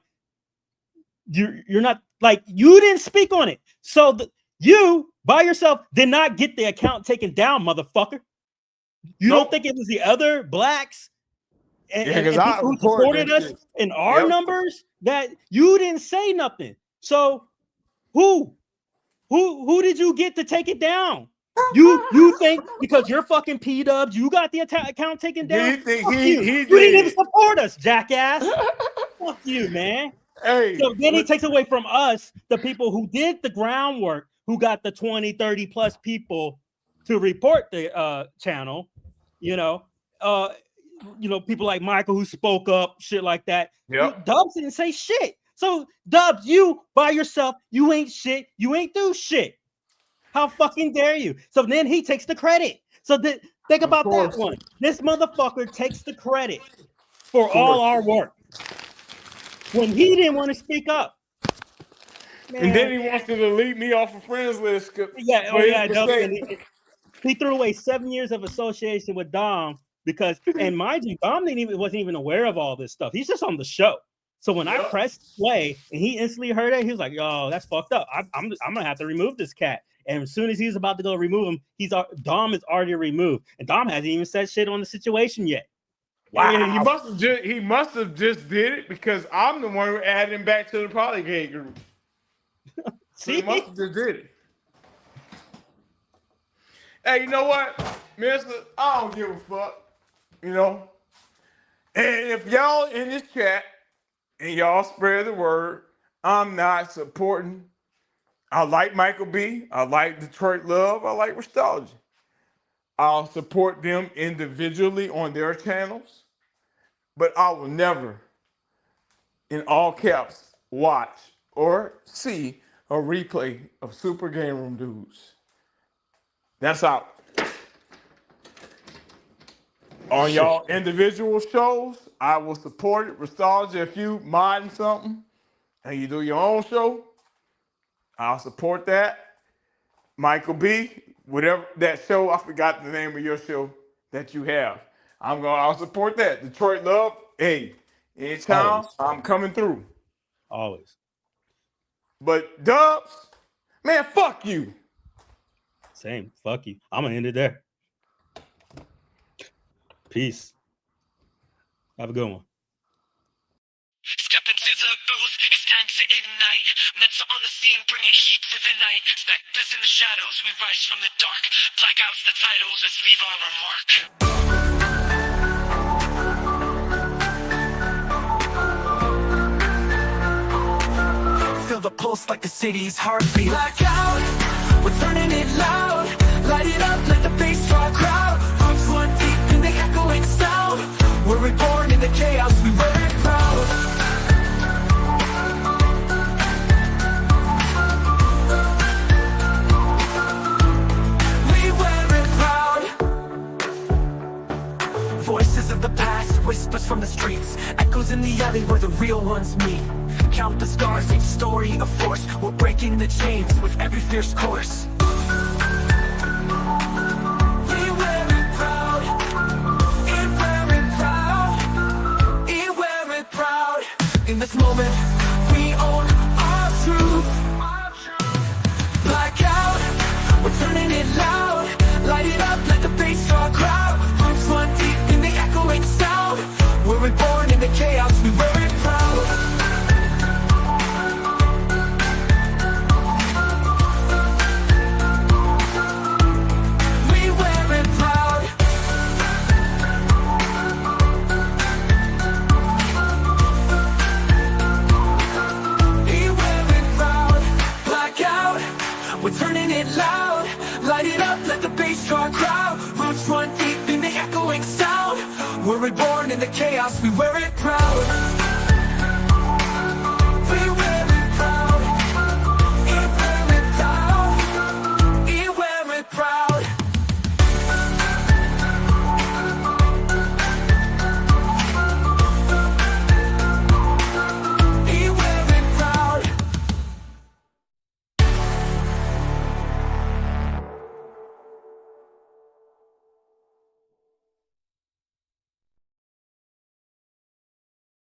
you're not like you didn't speak on it. So you by yourself did not get the account taken down, motherfucker. You don't think it was the other blacks and people who supported us in our numbers that you didn't say nothing? So who did you get to take it down? You think because you're fucking P-dubs, you got the account taken down? He You didn't even support us, jackass. Fuck you, man. Hey, so then he takes away from us the people who did the groundwork, who got the 20, 30 plus people to report the channel. You know, people like Michael who spoke up, shit like that. Yep. Dubs didn't say shit. So Dubs, you by yourself, you ain't shit. You ain't do shit. How fucking dare you? So then he takes the credit. So think about that one. This motherfucker takes the credit for all our work when he didn't want to speak up. Man. And then he wants to delete me off a friends list. He threw away 7 years of association with Dom because, and mind you, Dom wasn't even aware of all this stuff. He's just on the show. So when I pressed play and he instantly heard it, he was like, "Yo, that's fucked up. I'm gonna have to remove this cat." And as soon as he's about to go remove him, Dom is already removed, and Dom hasn't even said shit on the situation yet. Wow, yeah, he must have just did it because I'm the one who added him back to the Polygate group. So he must have just did it. Hey, you know what, Mister? I don't give a fuck. You know, and if y'all in this chat and y'all spread the word, I'm not supporting. I like Michael B. I like Detroit Love. I like Nostalgia. I'll support them individually on their channels, but I will never, in all caps, watch or see a replay of Super Game Room Dudes. That's out. On y'all individual shows, I will support it. Nostalgia, if you modding something and you do your own show, I'll support that. Michael B, whatever that show, I forgot the name of your show that you have. I'll support that. Detroit Love, hey, anytime I'm coming through. Always. But Dubs, man, fuck you. Same. Fuck you. I'm gonna end it there. Peace. Have a good one. Step into the booth, it's time to ignite. Mental on the scene, bringing heat to the night. Specters in the shadows, we rise from the dark. Blackouts the titles, let's leave our mark. Feel the pulse like the city's heartbeat. Blackout, we're turning it loud. Light it up, let the bass draw a crowd. Roots one deep in the echoing sound. We're reborn in the chaos, we wear it proud. We wear it proud. Voices of the past, whispers from the streets. Echoes in the alley where the real ones meet. Count the scars, each story a force. We're breaking the chains with every fierce course. In this moment, we own our truth. Blackout, we're turning it loud. Light it up, let the bass draw a crowd. Roots run deep in the echoing sound. We're reborn in the chaos, we wear it proud. We're reborn in the chaos, we wear it proud.